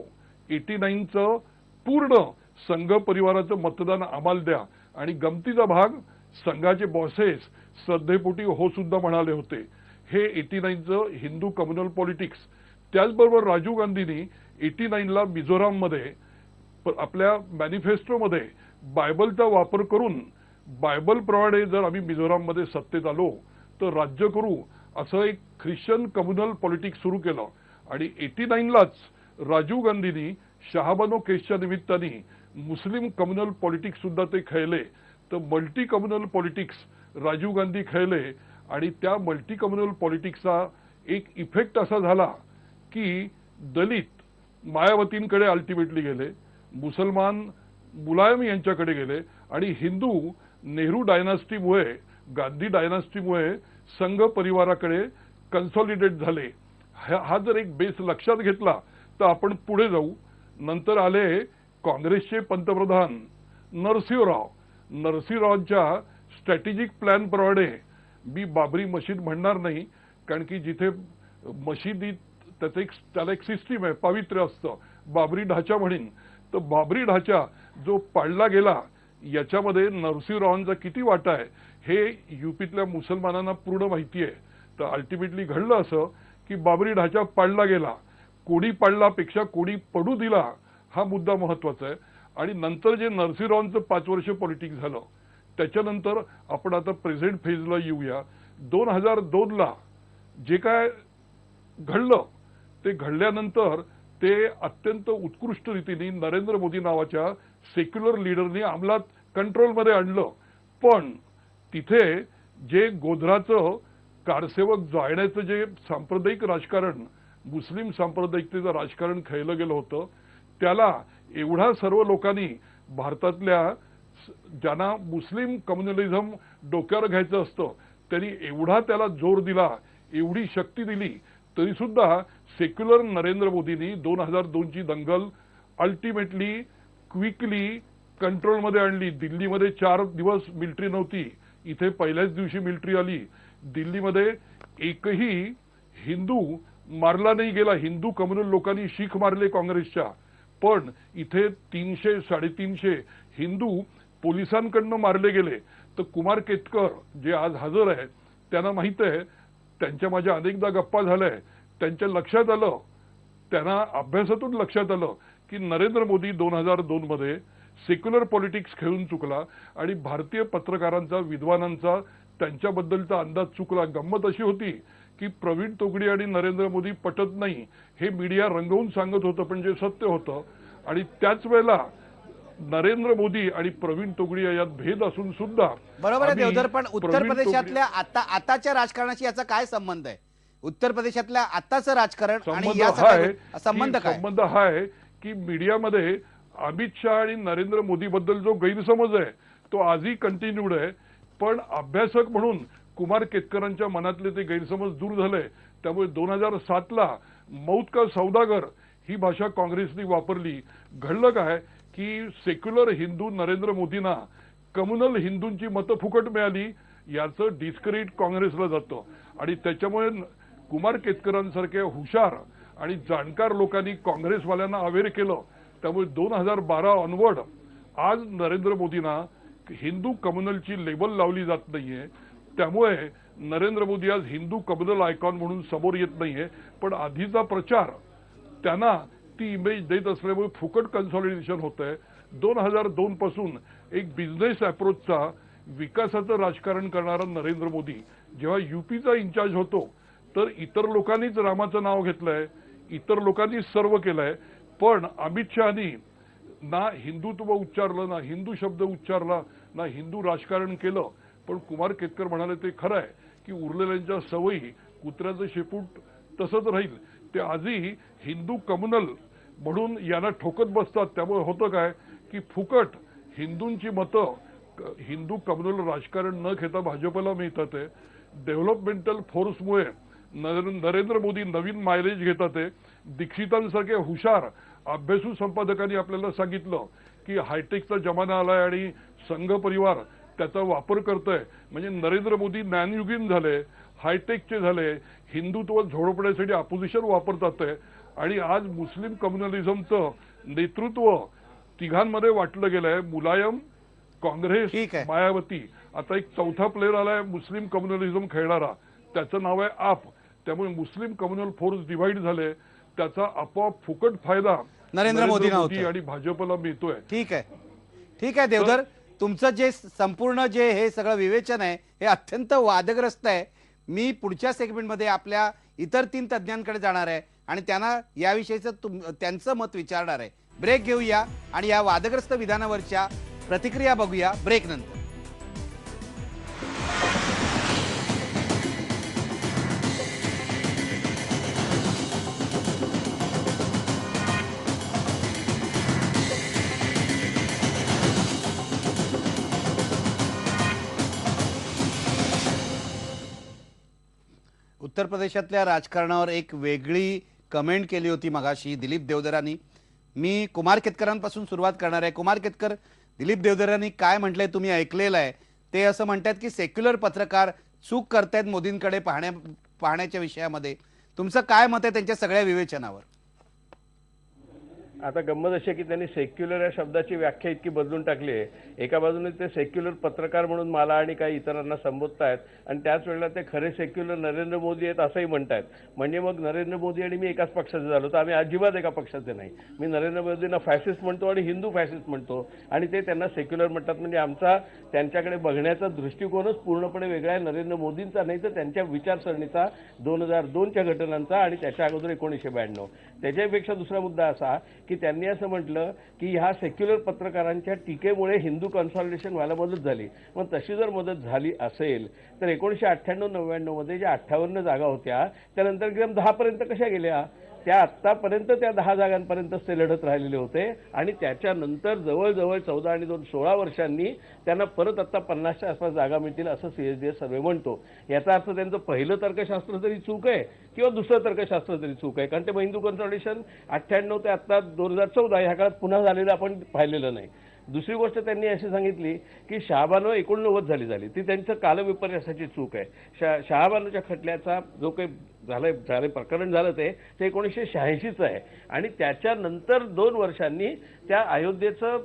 89चं पूर्ण संघ परिवाराचं मतदान आम्हाला द्या. आणि गमतीचा भाग संघाचे बॉसेस श्रद्धेपोटी हो सुद्धा म्हणाले होते. हे 89चं हिंदू कम्युनल पॉलिटिक्स. त्याचबरोबर राजीव गांधींनी 89ला मिझोराममध्ये आपल्या मॅनिफेस्टोमध्ये बायबलचा वापर करून बायबलप्रमाणे जर आम्ही मिझोराममध्ये सत्तेत आलो तर राज्य करू असं एक ख्रिश्चन कम्युनल पॉलिटिक्स सुरू केलं. आणि 89लाच राजीव गांधींनी शहाबानो केसच्या निमित्ताने मुस्लिम कम्युनल पॉलिटिक्स सुद्धा ते खेळले. तर multi communal politics Rajiv Gandhi खेळले आणि त्या मल्टी कम्युनल पॉलिटिक्सचा एक इफेक्ट असा झाला की दलित मायावतींकडे अल्टिमेटली गेले, मुसलमान मुलायम यांच्याकडे गेले आणि हिंदू नेहरू डायनास्टीमुळे गांधी डायनास्टीमुळे संघ परिवाराकडे कन्सॉलिडेट झाले. हा जर एक बेस लक्षात घेतला तर आपण पुढे जाऊ. नंतर आले काँग्रेसचे पंतप्रधान नरसिंहराव. नरसिंहरावांच्या स्ट्रॅटेजिक प्लॅन प्रमाणे मी बाबरी मशीद म्हणणार नाही कारण की जिथे मशिदीत त्याला एक सिस्टीम आहे पावित्र्य असतं. बाबरी ढाचा म्हणेन तर बाबरी ढाचा जो पाडला गेला याच्यामध्ये नरसिंहरावांचा किती वाटा आहे हे यूपीतल्या मुसलमानांना पूर्ण माहिती आहे. तर अल्टिमेटली घडलं असं की बाबरी ढाचा पाडला गेला. कोणी पाडलापेक्षा कोणी पडू दिला हा मुद्दा महत्वाचा आहे. आणि नंतर जे नरसिंहरावांचं 5 वर्ष पॉलिटिक्स झालं त्याच्यानंतर आपण आता प्रेझेंट फेजला येऊया. 2002ला जे काय घडलं ते घडल्यानंतर ते अत्यंत उत्कृष्ट रीतीने नरेंद्र मोदी नावाच्या सेक्युलर लीडरनी अंमलात कंट्रोलमध्ये आणलं. पण तिथे जे गोधराचं कारसेवक जाळण्याचं जे सांप्रदायिक राजकारण, मुस्लिम सांप्रदायिकतेचं राजकारण खेळलं गेलं होतं, त्याला एवढा सर्व लोकांनी भारतातल्या ज्यांना मुस्लिम कम्युनलिझम डोक्यावर घ्यायचं असतं त्यांनी एवढा त्याला जोर दिला, एवढी शक्ती दिली, तरी सुद्धा सेक्युलर नरेंद्र मोदींनी 2002ची दंगल अल्टिमेटली क्विकली कंट्रोलमध्ये आणली. दिल्लीमध्ये 4 दिवस मिलिटरी नव्हती, इथे पहिल्याच दिवशी मिलिटरी आली. दिल्लीमध्ये एकही हिंदू मारला नाही गेला. हिंदू कम्युनल लोकांनी शीख मारले काँग्रेसच्या, पण इथे 300-350 हिंदू पोलिसांकडनं मारले गेले. तर कुमार केतकर जे आज हजर आहे त्यांना माहित आहे, त्यांच्या माझ्या अनेकदा गप्पा झाल्या, त्यांच्या लक्षात आलं, त्यांना अभ्यासातून लक्षात आलं की नरेंद्र मोदी 2002 मध्ये सेक्युलर पॉलिटिक्स खेळून चुकला आणि भारतीय पत्रकारांचा, विद्वानांचा त्यांच्याबद्दलचा अंदाज चुकला. गंमत अशी होती की प्रवीण तोगडी आणि नरेंद्र मोदी पटत नाही हे मीडिया रंगवून सांगत होतं, पण जे सत्य होतं. आणि त्याच वेळेला नरेंद्र मोदी आणि प्रवीण तोगडी यात भेद असून सुद्धा बरोबर आहे देवधर, पण उत्तर प्रवीण प्रदेशातल्या आताच्या राजकारणाशी याचा काय संबंध आहे? उत्तर प्रदेशातल्या आताचं राजकारण आणि या सगळ्या संबंध काय? संबंध हा आहे की मीडियामध्ये अमित शहा आणि नरेंद्र मोदी बद्दल जो गैरसमज आहे तो आजही कंटिन्यूड आहे. पण अभ्यासक म्हणून कुमार केतकरांच्या मनातले ते गैरसमज दूर झाले. त्यामुळे 2007ला मौत का सौदागर ही भाषा काँग्रेसने वापरली. घडलं काय की सेक्युलर हिंदू नरेंद्र मोदींना कम्युनल हिंदूंची मतं फुकट मिळाली, याचं डिस्क्रेडिट काँग्रेसला जातं. आणि त्याच्यामुळे कुमार केतकरांसारख्या हुशार आणि जाणकार लोकांनी काँग्रेसवाल्यांना अवेअर केलं. त्यामुळे 2012 ऑनवर्ड आज नरेंद्र मोदींना हिंदू कम्युनलची लेबल लावली जात नाहीये. त्यामुळे नरेंद्र मोदी आज हिंदू कम्युनल आयकॉन म्हणून समोर येत नाहीये. पण आधीचा प्रचार त्यांना ती इमेज देत असल्यामुळे फुकट कन्सॉलिडेशन होतंय. 2002 पासून एक बिझनेस अप्रोचचा विकासाचं राजकारण करणारा नरेंद्र मोदी जेव्हा युपीचा इन्चार्ज होतो तर इतर लोकांनीच रामाचं नाव घेतलंय, इतर लोकांनी सर्व केलंय. पण अमित शहानी ना हिंदुत्व उच्चारलं, ना हिंदू शब्द उच्चारला, ना हिंदू राजकारण केलं. पण कुमार केतकर म्हणाले ते खरं आहे की उरलेल्यांच्या सवयी कुत्र्याचं शेपूट तसंच राहील. ते आजही हिंदू कम्युनल म्हणून यांना ठोकत बसतात. त्यामुळे होतं काय की फुकट हिंदूंची मतं हिंदू कम्युनल राजकारण न घेता भाजपला मिळतात. डेव्हलपमेंटल फोर्समुळे नरेंद्र मोदी नवीन मायलेज घेतात. दीक्षितांसारख्या हुशार अभ्यासू संपादकांनी आपल्याला सांगितलं की हायटेकचा जमाना आलाय आणि संघ परिवार त्याचा वापर करतोय. म्हणजे नरेंद्र मोदी ज्ञानयुगीन झाले, हायटेकचे झाले, हिंदुत्व झोडपण्यासाठी अपोजिशन वापरतात. आणि आज मुस्लिम कम्युनलिझमचं नेतृत्व तिघांमध्ये वाटलं गेलंय, मुलायम, काँग्रेस, मायावती. आता एक चौथा प्लेअर आलाय मुस्लिम कम्युनलिझम खेळणारा, त्याचं नाव आहे आप. त्यामुळे मुस्लिम कम्युनल फोर्स डिव्हाइड झाले, त्याचा आपोआप फुकट फायदा नरेंद्र मोदी आणि भाजपला मिळतोय. ठीक आहे देवधर, तुमचं जे संपूर्ण जे हे सगळं विवेचन आहे हे अत्यंत वादग्रस्त आहे. मी पुढच्या सेगमेंटमध्ये आपल्या इतर 3 तज्ज्ञांकडे जाणार आहे आणि त्यांना याविषयीचं त्यांचं मत विचारणार आहे. ब्रेक घेऊया आणि या वादग्रस्त विधानावरच्या प्रतिक्रिया बघूया ब्रेक नंतर. उत्तर प्रदेशातल्या राजकारणावर एक वेगळी कमेंट केली होती मगाशी दिलीप देवधरांनी. मी कुमार केतकरांपासून सुरुवात करणार आहे. कुमार केतकर, दिलीप देवधरांनी काय म्हटलंय तुम्ही ऐकलेलं आहे. ते असं म्हणतात की सेक्युलर पत्रकार चूक करतायत मोदींकडे पाहण्याच्या विषयामध्ये. तुमचं काय मत आहे त्यांच्या सगळ्या विवेचनावर? आता गंमत अशी आहे की त्यांनी सेक्युलर या शब्दाची व्याख्या इतकी बदलून टाकली आहे. एका बाजूने ते सेक्युलर पत्रकार म्हणून मला आणि काही इतरांना संबोधतायत आणि त्याच वेळेला ते खरे सेक्युलर नरेंद्र मोदी आहेत असंही म्हणतायत. म्हणजे मग नरेंद्र मोदी आणि मी एकाच पक्षाचे झालो, तर आम्ही अजिबात एका पक्षाचे नाही. मी नरेंद्र मोदींना फॅसिस्ट म्हणतो आणि हिंदू फॅसिस्ट म्हणतो आणि ते त्यांना सेक्युलर म्हणतात. म्हणजे आमचा त्यांच्याकडे बघण्याचा दृष्टिकोनच पूर्णपणे वेगळा आहे. नरेंद्र मोदींचा नाही तर त्यांच्या विचारसरणीचा, 2002च्या घटनांचा आणि त्याच्या अगोदर 1992. त्याच्यापेक्षा दुसरा मुद्दा असा की त्यांनी असं म्हटलं की ह्या सेक्युलर पत्रकारांच्या टीकेमुळे हिंदू कन्सॉलिडेशन व्हायला मदत झाली. मग तशी जर मदत झाली असेल तर 1998-99 मध्ये ज्या 58 जागा होत्या त्यानंतर एकदम 10 पर्यंत कशा गेल्या? त्या आत्तापर्यंत त्या 10 जागांपर्यंतच ते लढत राहिलेले होते आणि त्याच्यानंतर जवळजवळ 14 आणि 2 16 वर्षांनी त्यांना परत आता 50च्या आसपास जागा मिळतील असं CSDS सर्वे म्हणतो. याचा अर्थ त्यांचं पहिलं तर्कशास्त्र तरी चूक आहे किंवा दुसरं तर्कशास्त्र तरी चूक आहे, कारण ते हिंदू कन्सॉलिडेशन 98 ते आता 2014 ह्या काळात पुन्हा झालेलं आपण पाहिलेलं नाही. दुसरी गोष्ट त्यांनी अशी सांगितली की शहाबानो 89 झाली ती त्यांचं कालविपर्यासाची चूक आहे. शहाबानोच्या खटल्याचा जो काही झालं प्रकरण झालं ते 1986चं आहे आणि त्याच्यानंतर 2 वर्षांनी त्या अयोध्येचं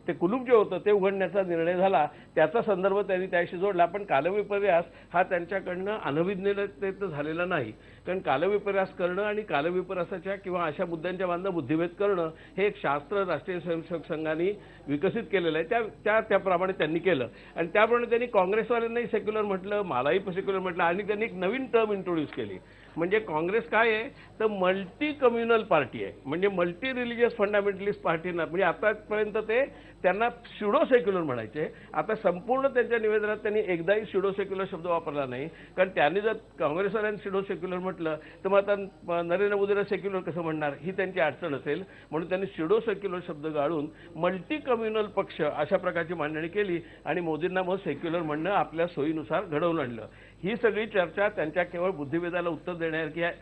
ते कुलूप जे होतं ते उघडण्याचा निर्णय झाला. त्याचा संदर्भ त्यांनी त्याशी जोडला. पण कालविपर्यास हा त्यांच्याकडनं अनभिज्ञतेत झालेला नाही, कारण कालविपर्यास करणं आणि कालविपर्यासाच्या किंवा अशा मुद्द्यांच्या बांधणं बुद्धिभेद करणं हे एक शास्त्र राष्ट्रीय स्वयंसेवक संघाने विकसित केलेलं आहे. त्याप्रमाणे त्यांनी केलं आणि त्याप्रमाणे त्यांनी काँग्रेसवाल्यांनाही सेक्युलर म्हटलं, मलाही सेक्युलर म्हटलं आणि त्यांनी एक नवीन टर्म इंट्रोड्यूस केली. म्हणजे काँग्रेस काय आहे तर मल्टी कम्युनल पार्टी आहे, म्हणजे मल्टी रिलिजियस फंडामेंटलिस्ट पार्टी ना. म्हणजे आतापर्यंत ते त्यांना स्युडो सेक्युलर म्हणायचे. आता संपूर्ण त्यांच्या निवेदनात त्यांनी एकदाही स्युडो सेक्युलर शब्द वापरला नाही, कारण त्यांनी जर काँग्रेसवाल्यांनी स्युडो सेक्युलर म्हटलं तर मग आता नरेंद्र मोदीला सेक्युलर कसं म्हणणार ही त्यांची अडचण असेल. म्हणून त्यांनी स्युडो सेक्युलर शब्द गाळून मल्टी कम्युनल पक्ष अशा प्रकारची मांडणी केली आणि मोदींना मग सेक्युलर म्हणणं आपल्या सोयीनुसार घडवून आणलं. ही सगळी चर्चा त्यांच्या केवळ बुद्धिभेदाला उत्तर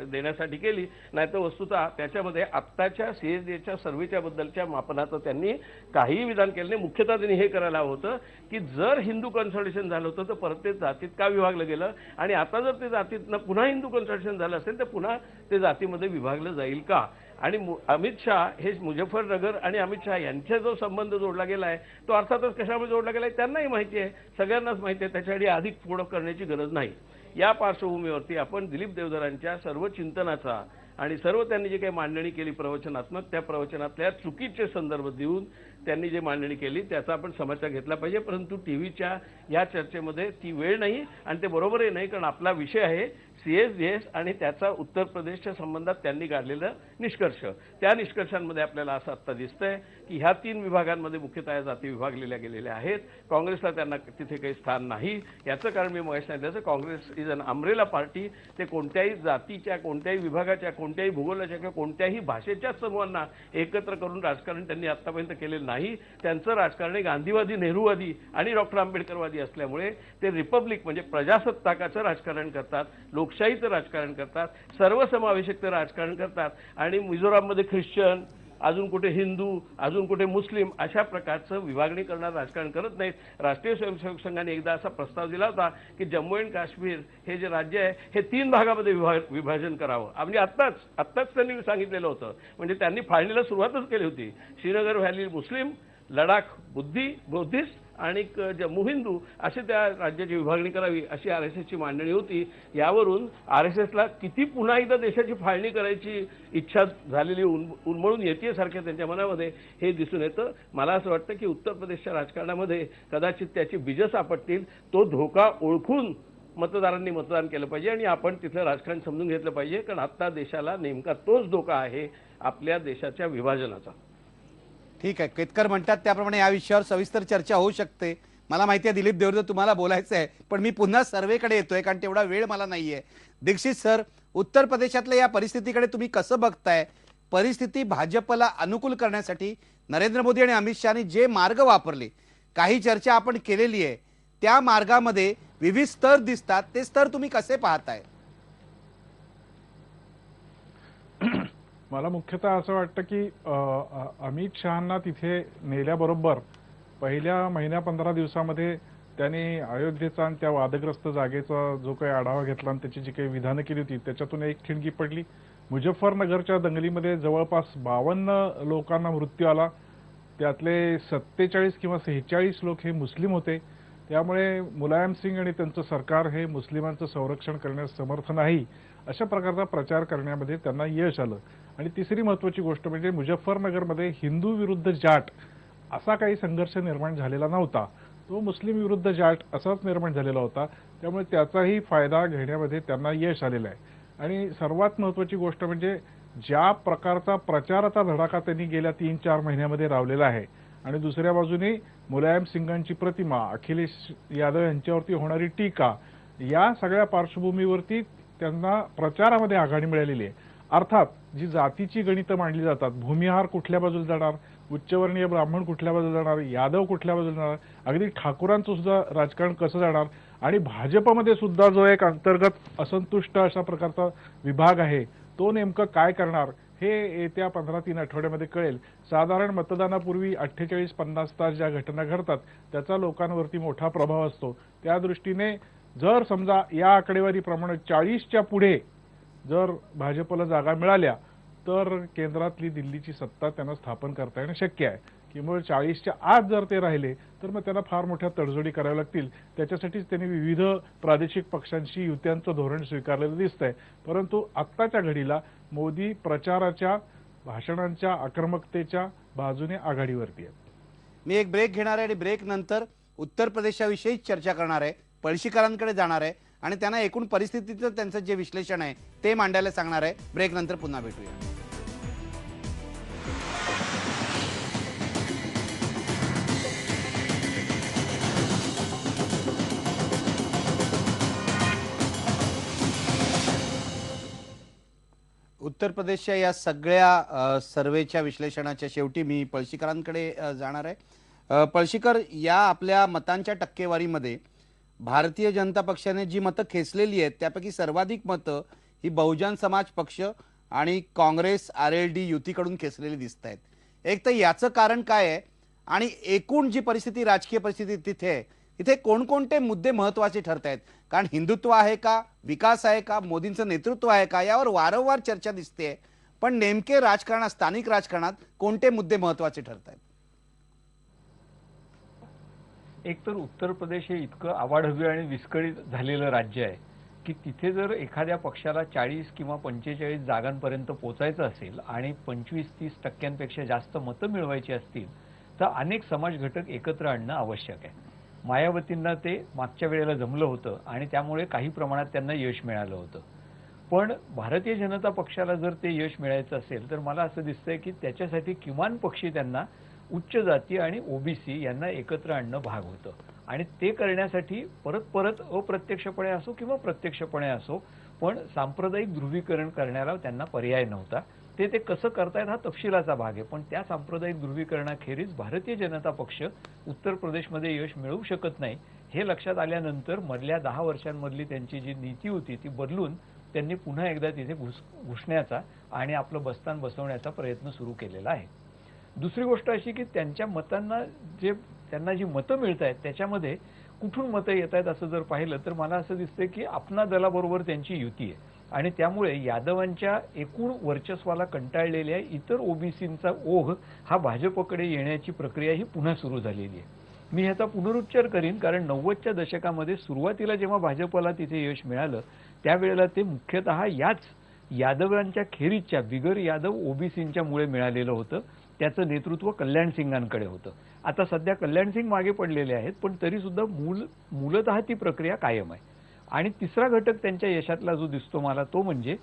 देण्यासाठी केली, नाहीतर वस्तुतः त्याच्यामध्ये आत्ताच्या CSDSच्या सर्व्हेच्या बद्दलच्या मापनाचं त्यांनी काहीही विधान केलं नाही. मुख्यतः त्यांनी हे करायला हवं होतं की जर हिंदू कन्सॉलिडेशन झालं होतं तर परत ते जातीत का विभागलं गेलं आणि आता जर ते जातीतनं पुन्हा हिंदू कन्सॉलिडेशन झालं असेल तर पुन्हा ते जातीमध्ये विभागलं जाईल का? आणि अमित शहा हे मुझफ्फरनगर आणि अमित शहा यांचा जो संबंध जोडला गेला आहे तो अर्थातच कशामुळे जोडला गेला आहे त्यांनाही माहिती आहे, सगळ्यांनाच माहिती आहे. त्याच्यासाठी अधिक पुढं करण्याची गरज नाही. या पार्श्वभूमीवरती आपण दिलीप देवधरांच्या सर्व चिंतनाचा आणि सर्व त्यांनी जे काही मांडणी केली प्रवचनात्मक, त्या प्रवचनातल्या चुकीचे संदर्भ देऊन त्यांनी जे मांडणी केली त्याचा आपण समाचार घेतला पाहिजे. परंतु टीव्हीच्या या चर्चेमध्ये ती वेळ नाही आणि ते बरोबरही नाही, कारण आपला विषय आहे CSDS आणि त्याचा उत्तर प्रदेशच्या संबंधात त्यांनी काढलेलं निष्कर्ष. त्या निष्कर्षांमध्ये आपल्याला असं आत्ता दिसतंय की ह्या 3 विभागांमध्ये मुख्यतः या जाती विभागलेल्या गेलेल्या आहेत. काँग्रेसला त्यांना तिथे काही स्थान नाही. याचं कारण मी महेश सांगितलं, Congress is an umbrella party. ते कोणत्याही जातीच्या, कोणत्याही विभागाच्या, कोणत्याही भूगोलाच्या किंवा कोणत्याही भाषेच्या समूहांना एकत्र करून राजकारण त्यांनी आतापर्यंत केलेलं नाही. त्यांचं राजकारण हे गांधीवादी, नेहरूवादी आणि डॉक्टर आंबेडकरवादी असल्यामुळे ते रिपब्लिक म्हणजे प्रजासत्ताकाचं राजकारण करतात, लोकशाहीचं राजकारण करतात, सर्वसमावेशकचं राजकारण करतात आणि मिझोराममध्ये ख्रिश्चन, अजून कुठे हिंदू, अजून कुठे मुस्लिम अशा प्रकारचं विभागणी करणारं राजकारण करत नाहीत. राष्ट्रीय स्वयंसेवक संघाने एकदा असा प्रस्ताव दिला होता की जम्मू अँड काश्मीर हे जे राज्य आहे हे 3 भागामध्ये विभाजन करावं. म्हणजे आत्ताच त्यांनी सांगितलेलं होतं. म्हणजे त्यांनी फाळणीला सुरुवातच केली होती. श्रीनगर व्हॅली मुस्लिम, लडाख बुद्धिस्ट आणि जम्मू हिंदू असे त्या राज्याची विभागणी करावी अशी RSSची मांडणी होती. यावरून RSSला किती पुन्हा एकदा देशाची फाळणी करायची इच्छा झालेली उन्मळून येते सारख्या त्यांच्या मनामध्ये हे दिसून येतं. मला असं वाटतं की उत्तर प्रदेशच्या राजकारणामध्ये कदाचित त्याची बीजं सापडतील. तो धोका ओळखून मतदारांनी मतदान केलं पाहिजे आणि आपण तिथलं राजकारण समजून घेतलं पाहिजे, कारण आत्ता देशाला नेमका तोच धोका आहे आपल्या देशाच्या विभाजनाचा. ठीक आहे, केतकर म्हणतात त्याप्रमाणे या विषयावर सविस्तर चर्चा होऊ शकते. मला माहिती आहे दिलीप देवधर तुम्हाला बोलायचं आहे, पण मी पुन्हा सर्वेकडे येतोय कारण तेवढा वेळ मला नाहीये. दीक्षित सर, उत्तर प्रदेशातल्या या परिस्थितीकडे तुम्ही कसं बघताय? परिस्थिती भाजपला अनुकूल करण्यासाठी नरेंद्र मोदी आणि अमित शहानी जे मार्ग वापरले, काही चर्चा आपण केलेली आहे, त्या मार्गामध्ये विविध स्तर दिसतात. ते स्तर तुम्ही कसे पाहताय? मला मुख्यतः असं वाटतं की अमित शहांना तिथे नेल्याबरोबर पहिल्या महिन्या 15 दिवसामध्ये त्यांनी अयोध्येचा आणि त्या वादग्रस्त जागेचा जो काही आढावा घेतला आणि त्याची जी काही विधानं केली होती त्याच्यातून एक ठिणगी पडली. मुझफ्फरनगरच्या दंगलीमध्ये जवळपास 52 लोकांना मृत्यू आला. त्यातले 47 किंवा 46 लोक हे मुस्लिम होते. त्यामुळे मुलायम सिंग आणि त्यांचं सरकार हे मुस्लिमांचं संरक्षण करण्यास समर्थ नाही अशा प्रकारचा प्रचार करण्यामध्ये त्यांना यश आलं. आणि तिसरी महत्त्वाची गोष्ट म्हणजे मुझफ्फरनगरमध्ये हिंदू विरुद्ध जाट असा काही संघर्ष निर्माण झालेला नव्हता. तो मुस्लिम विरुद्ध जाट असाच निर्माण झालेला होता. त्यामुळे त्याचाही फायदा घेण्यामध्ये त्यांना यश आलेलं आहे. आणि सर्वात महत्त्वाची गोष्ट म्हणजे ज्या प्रकारचा प्रचाराचा धडाका त्यांनी गेल्या 3-4 महिन्यामध्ये रावलेला आहे आणि दुसऱ्या बाजूने मुलायम सिंगांची प्रतिमा, अखिलेश यादव यांच्यावरती होणारी टीका, या सगळ्या पार्श्वभूमीवरती त्यांना प्रचारामध्ये आघाडी मिळालेली आहे. अर्थात जी जातीची गणितं मांडली जातात, भूमिहार कुठल्या बाजूला जाणार, उच्चवर्णीय ब्राह्मण कुठल्या बाजूला जाणार, यादव कुठल्या बाजूला जाणार, अगदी ठाकूरांचं सुद्धा राजकारण कसं जाणार आणि भाजपमध्ये सुद्धा जो एक अंतर्गत असंतुष्ट अशा प्रकारचा विभाग आहे तो नेमकं काय करणार हे येत्या 15-3 आठवड्यामध्ये कळेल. साधारण मतदानापूर्वी 48-50 तास ज्या घटना घडतात त्याचा लोकांवरती मोठा प्रभाव असतो. त्या दृष्टीने जर समजा या आकडेवारीप्रमाणे 40च्या पुढे जर भाजपला जागा मिळाल्या तर केंद्रातली दिल्लीची सत्ता त्यांना स्थापन करता येणं शक्य आहे. किंवा 40च्या आत जर ते राहिले तर मग त्यांना फार मोठ्या तडजोडी कराव्या लागतील. त्याच्यासाठीच त्यांनी विविध प्रादेशिक पक्षांशी युत्यांचं धोरण स्वीकारलेलं दिसतंय. परंतु आत्ताच्या घडीला मोदी प्रचाराच्या, भाषणांच्या, आक्रमकतेच्या बाजूने आघाडीवरती आहेत. मी एक ब्रेक घेणार आहे आणि ब्रेक नंतर उत्तर प्रदेशाविषयी चर्चा करणार आहे, पळशीकरांकडे जाणार आहे आणि त्यांना एकूण परिस्थितीचं त्यांचं जे विश्लेषण आहे ते मांडायला सांगणार आहे. ब्रेक नंतर पुन्हा भेटूया. उत्तर प्रदेशच्या या सगळ्या सर्वेच्या विश्लेषणाच्या शेवटी मी पळशीकरांकडे जाणार आहे. पळशीकर, या आपल्या मतांच्या टक्केवारीमध्ये भारतीय जनता पक्षाने जी मतं खेचलेली आहेत त्यापैकी सर्वाधिक मतं ही बहुजन समाज पक्ष आणि काँग्रेस RLD युतीकडून खेचलेली दिसत आहेत. एक तर याचं कारण काय आहे आणि एकूण जी परिस्थिती, राजकीय परिस्थिती तिथे आहे, इथे कोणकोणते मुद्दे महत्त्वाचे ठरत आहेत? कारण हिंदुत्व आहे का, विकास आहे का, मोदींचं नेतृत्व आहे का, यावर वारंवार चर्चा दिसते. पण नेमके राजकारणात, स्थानिक राजकारणात कोणते मुद्दे महत्त्वाचे ठरत आहेत? एकतर उत्तर प्रदेश हे इतकं आवाढव्य आणि विस्कळीत झालेलं राज्य आहे की तिथे जर एखाद्या पक्षाला 40 किंवा 45 जागांपर्यंत पोचायचं असेल आणि 25-30 टक्क्यांपेक्षा जास्त मतं मिळवायची असतील तर अनेक समाज घटक एकत्र आणणं आवश्यक आहे. मायावतींना ते मागच्या वेळेला जमलं होतं आणि त्यामुळे काही प्रमाणात त्यांना यश मिळालं होतं. पण भारतीय जनता पक्षाला जर ते यश मिळायचं असेल तर मला असं दिसतंय की त्याच्यासाठी किमान पक्षी त्यांना उच्च जाती आणि OBC यांना एकत्र आणणं भाग होतं आणि ते करण्यासाठी परत अप्रत्यक्षपणे असो किंवा प्रत्यक्षपणे असो पण सांप्रदायिक ध्रुवीकरण करण्याला त्यांना पर्याय नव्हता. ते कसं करतायत हा तपशिलाचा भाग आहे. पण त्या सांप्रदायिक ध्रुवीकरणाखेरीज भारतीय जनता पक्ष उत्तर प्रदेशमध्ये यश मिळवू शकत नाही हे लक्षात आल्यानंतर मधल्या 10 वर्षांमधली त्यांची जी नीती होती ती बदलून त्यांनी पुन्हा एकदा तिथे घुसण्याचा आणि आपलं बस्तान बसवण्याचा प्रयत्न सुरू केलेला आहे. दुसरी गोष्ट अशी की त्यांच्या मतांना त्यांना जी मतं मिळत आहेत त्याच्यामध्ये कुठून मतं येत आहेत असं जर पाहिलं तर मला असं दिसतंय की अपना दलाबरोबर त्यांची युती आहे आणि त्यामुळे यादवांच्या एकूण वर्चस्वाला कंटाळलेल्या इतर OBCंचा ओघ हा भाजपकडे येण्याची प्रक्रिया ही पुन्हा सुरू झालेली आहे. मी ह्याचा पुनरुच्चार करीन कारण 90च्या दशकामध्ये सुरुवातीला जेव्हा भाजपला तिथे यश मिळालं त्यावेळेला ते मुख्यतः याच यादवांच्या खेरीजच्या बिगर यादव OBCंच्या मुळे मिळालेलं होतं. त्याचं नेतृत्व कल्याण सिंगांकडे होतं. आता सध्या कल्याण सिंग मागे पडलेले आहेत पण तरी सुद्धा मूलतः ती प्रक्रिया कायम आहे. आणि तिसरा घटक त्यांच्या यशातला जो दिसतो मला तो म्हणजे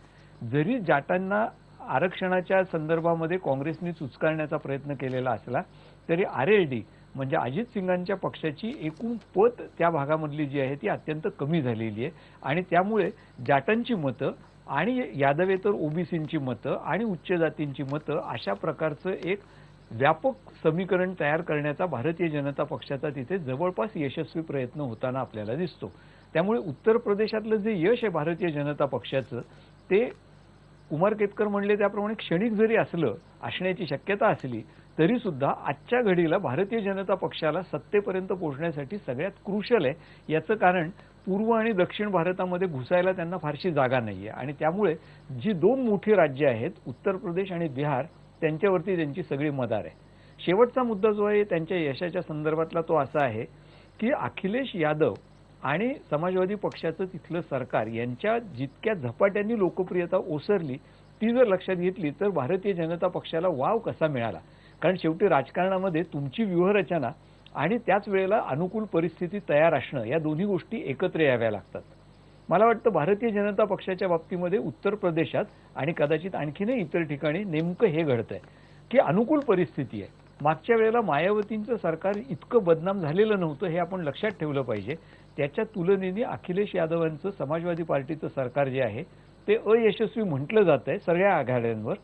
जरी जाटांना आरक्षणाच्या संदर्भामध्ये काँग्रेसने चुचकारण्याचा प्रयत्न केलेला असला तरी RLD म्हणजे अजित सिंगांच्या पक्षाची एकूण पत त्या भागामधली जी आहे ती अत्यंत कमी झालेली आहे आणि त्यामुळे जाटांची मतं आणि यादवेतर OBCंची मतं आणि उच्च जातींची मतं अशा प्रकारचं एक व्यापक समीकरण तयार करण्याचा भारतीय जनता पक्षाचा तिथे जवळपास यशस्वी प्रयत्न होताना आपल्याला दिसतो. त्यामुळे उत्तर प्रदेशातलं जे यश आहे भारतीय जनता पक्षाचं ते कुमार केतकर म्हणले त्याप्रमाणे क्षणिक जरी असण्याची शक्यता असली तरी सुद्धा आजच्या घडीला भारतीय जनता पक्षाला सत्तेपर्यंत पोहोचण्यासाठी सगळ्यात क्रुशल आहे। याचं कारण पूर्व आणि दक्षिण भारतामध्ये घुसायला त्यांना फारशी जागा नाहीये आणि त्यामुळे जी दोन मोठी राज्य आहेत उत्तर प्रदेश आणि बिहार त्यांच्यावरती त्यांची सगळी मदार आहे। शेवटचा मुद्दा जो आहे त्यांच्या यशाच्या संदर्भातला तो असा आहे की अखिलेश यादव आणि समाजवादी पक्षाचं तिथलं सरकार यांच्या जितक्या झपाट्याने लोकप्रियता ओसरली ती जर लक्षात घेतली तर भारतीय जनता पक्षाला वाव कसा मिळाला। कारण शेवटी राजकारणामध्ये तुमची व्यूहरचना आणि त्याच वेळेला अनुकूल परिस्थिती तयार असणं या दोन्ही गोष्टी एकत्र याव्या लागतात। मला वाटतं भारतीय जनता पक्षाच्या बाबतीमध्ये उत्तर प्रदेशात आणि कदाचित आणखीनही इतर ठिकाणी नेमकं हे घडतंय की अनुकूल परिस्थिती आहे। मागच्या वेळेला मायावतींचं सरकार इतकं बदनाम झालेलं नव्हतं हे आपण लक्षात ठेवलं पाहिजे। त्याच्या तुलनेने अखिलेश यादवांचं समाजवादी पार्टीचं सरकार जे आहे ते अयशस्वी म्हटलं जात आहे सगळ्या आघाड्यांवर।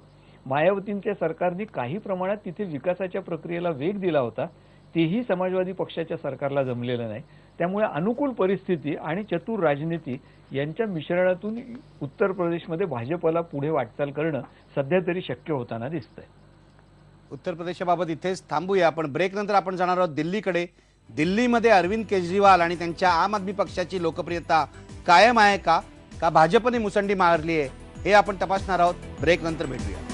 मायावतींच्या सरकारने काही प्रमाणात तिथे विकासाच्या प्रक्रियेला वेग दिला होता, तेही समाजवादी पक्षाच्या सरकारला जमलेलं नाही। त्यामुळे अनुकूल परिस्थिती आणि चतुर राजनीती यांच्या मिश्रणातून उत्तर प्रदेशमध्ये भाजपला पुढे वाटचाल करणं सध्या तरी शक्य होताना दिसतंय। उत्तर प्रदेशाबाबत इथेच थांबूया, पण ब्रेक नंतर आपण जाणार आहोत दिल्लीकडे। दिल्लीमध्ये अरविंद केजरीवाल आणि त्यांच्या आम आदमी पक्षाची लोकप्रियता कायम आहे का भाजपने मुसंडी मारली आहे हे आपण तपासणार आहोत। ब्रेक नंतर भेटूया।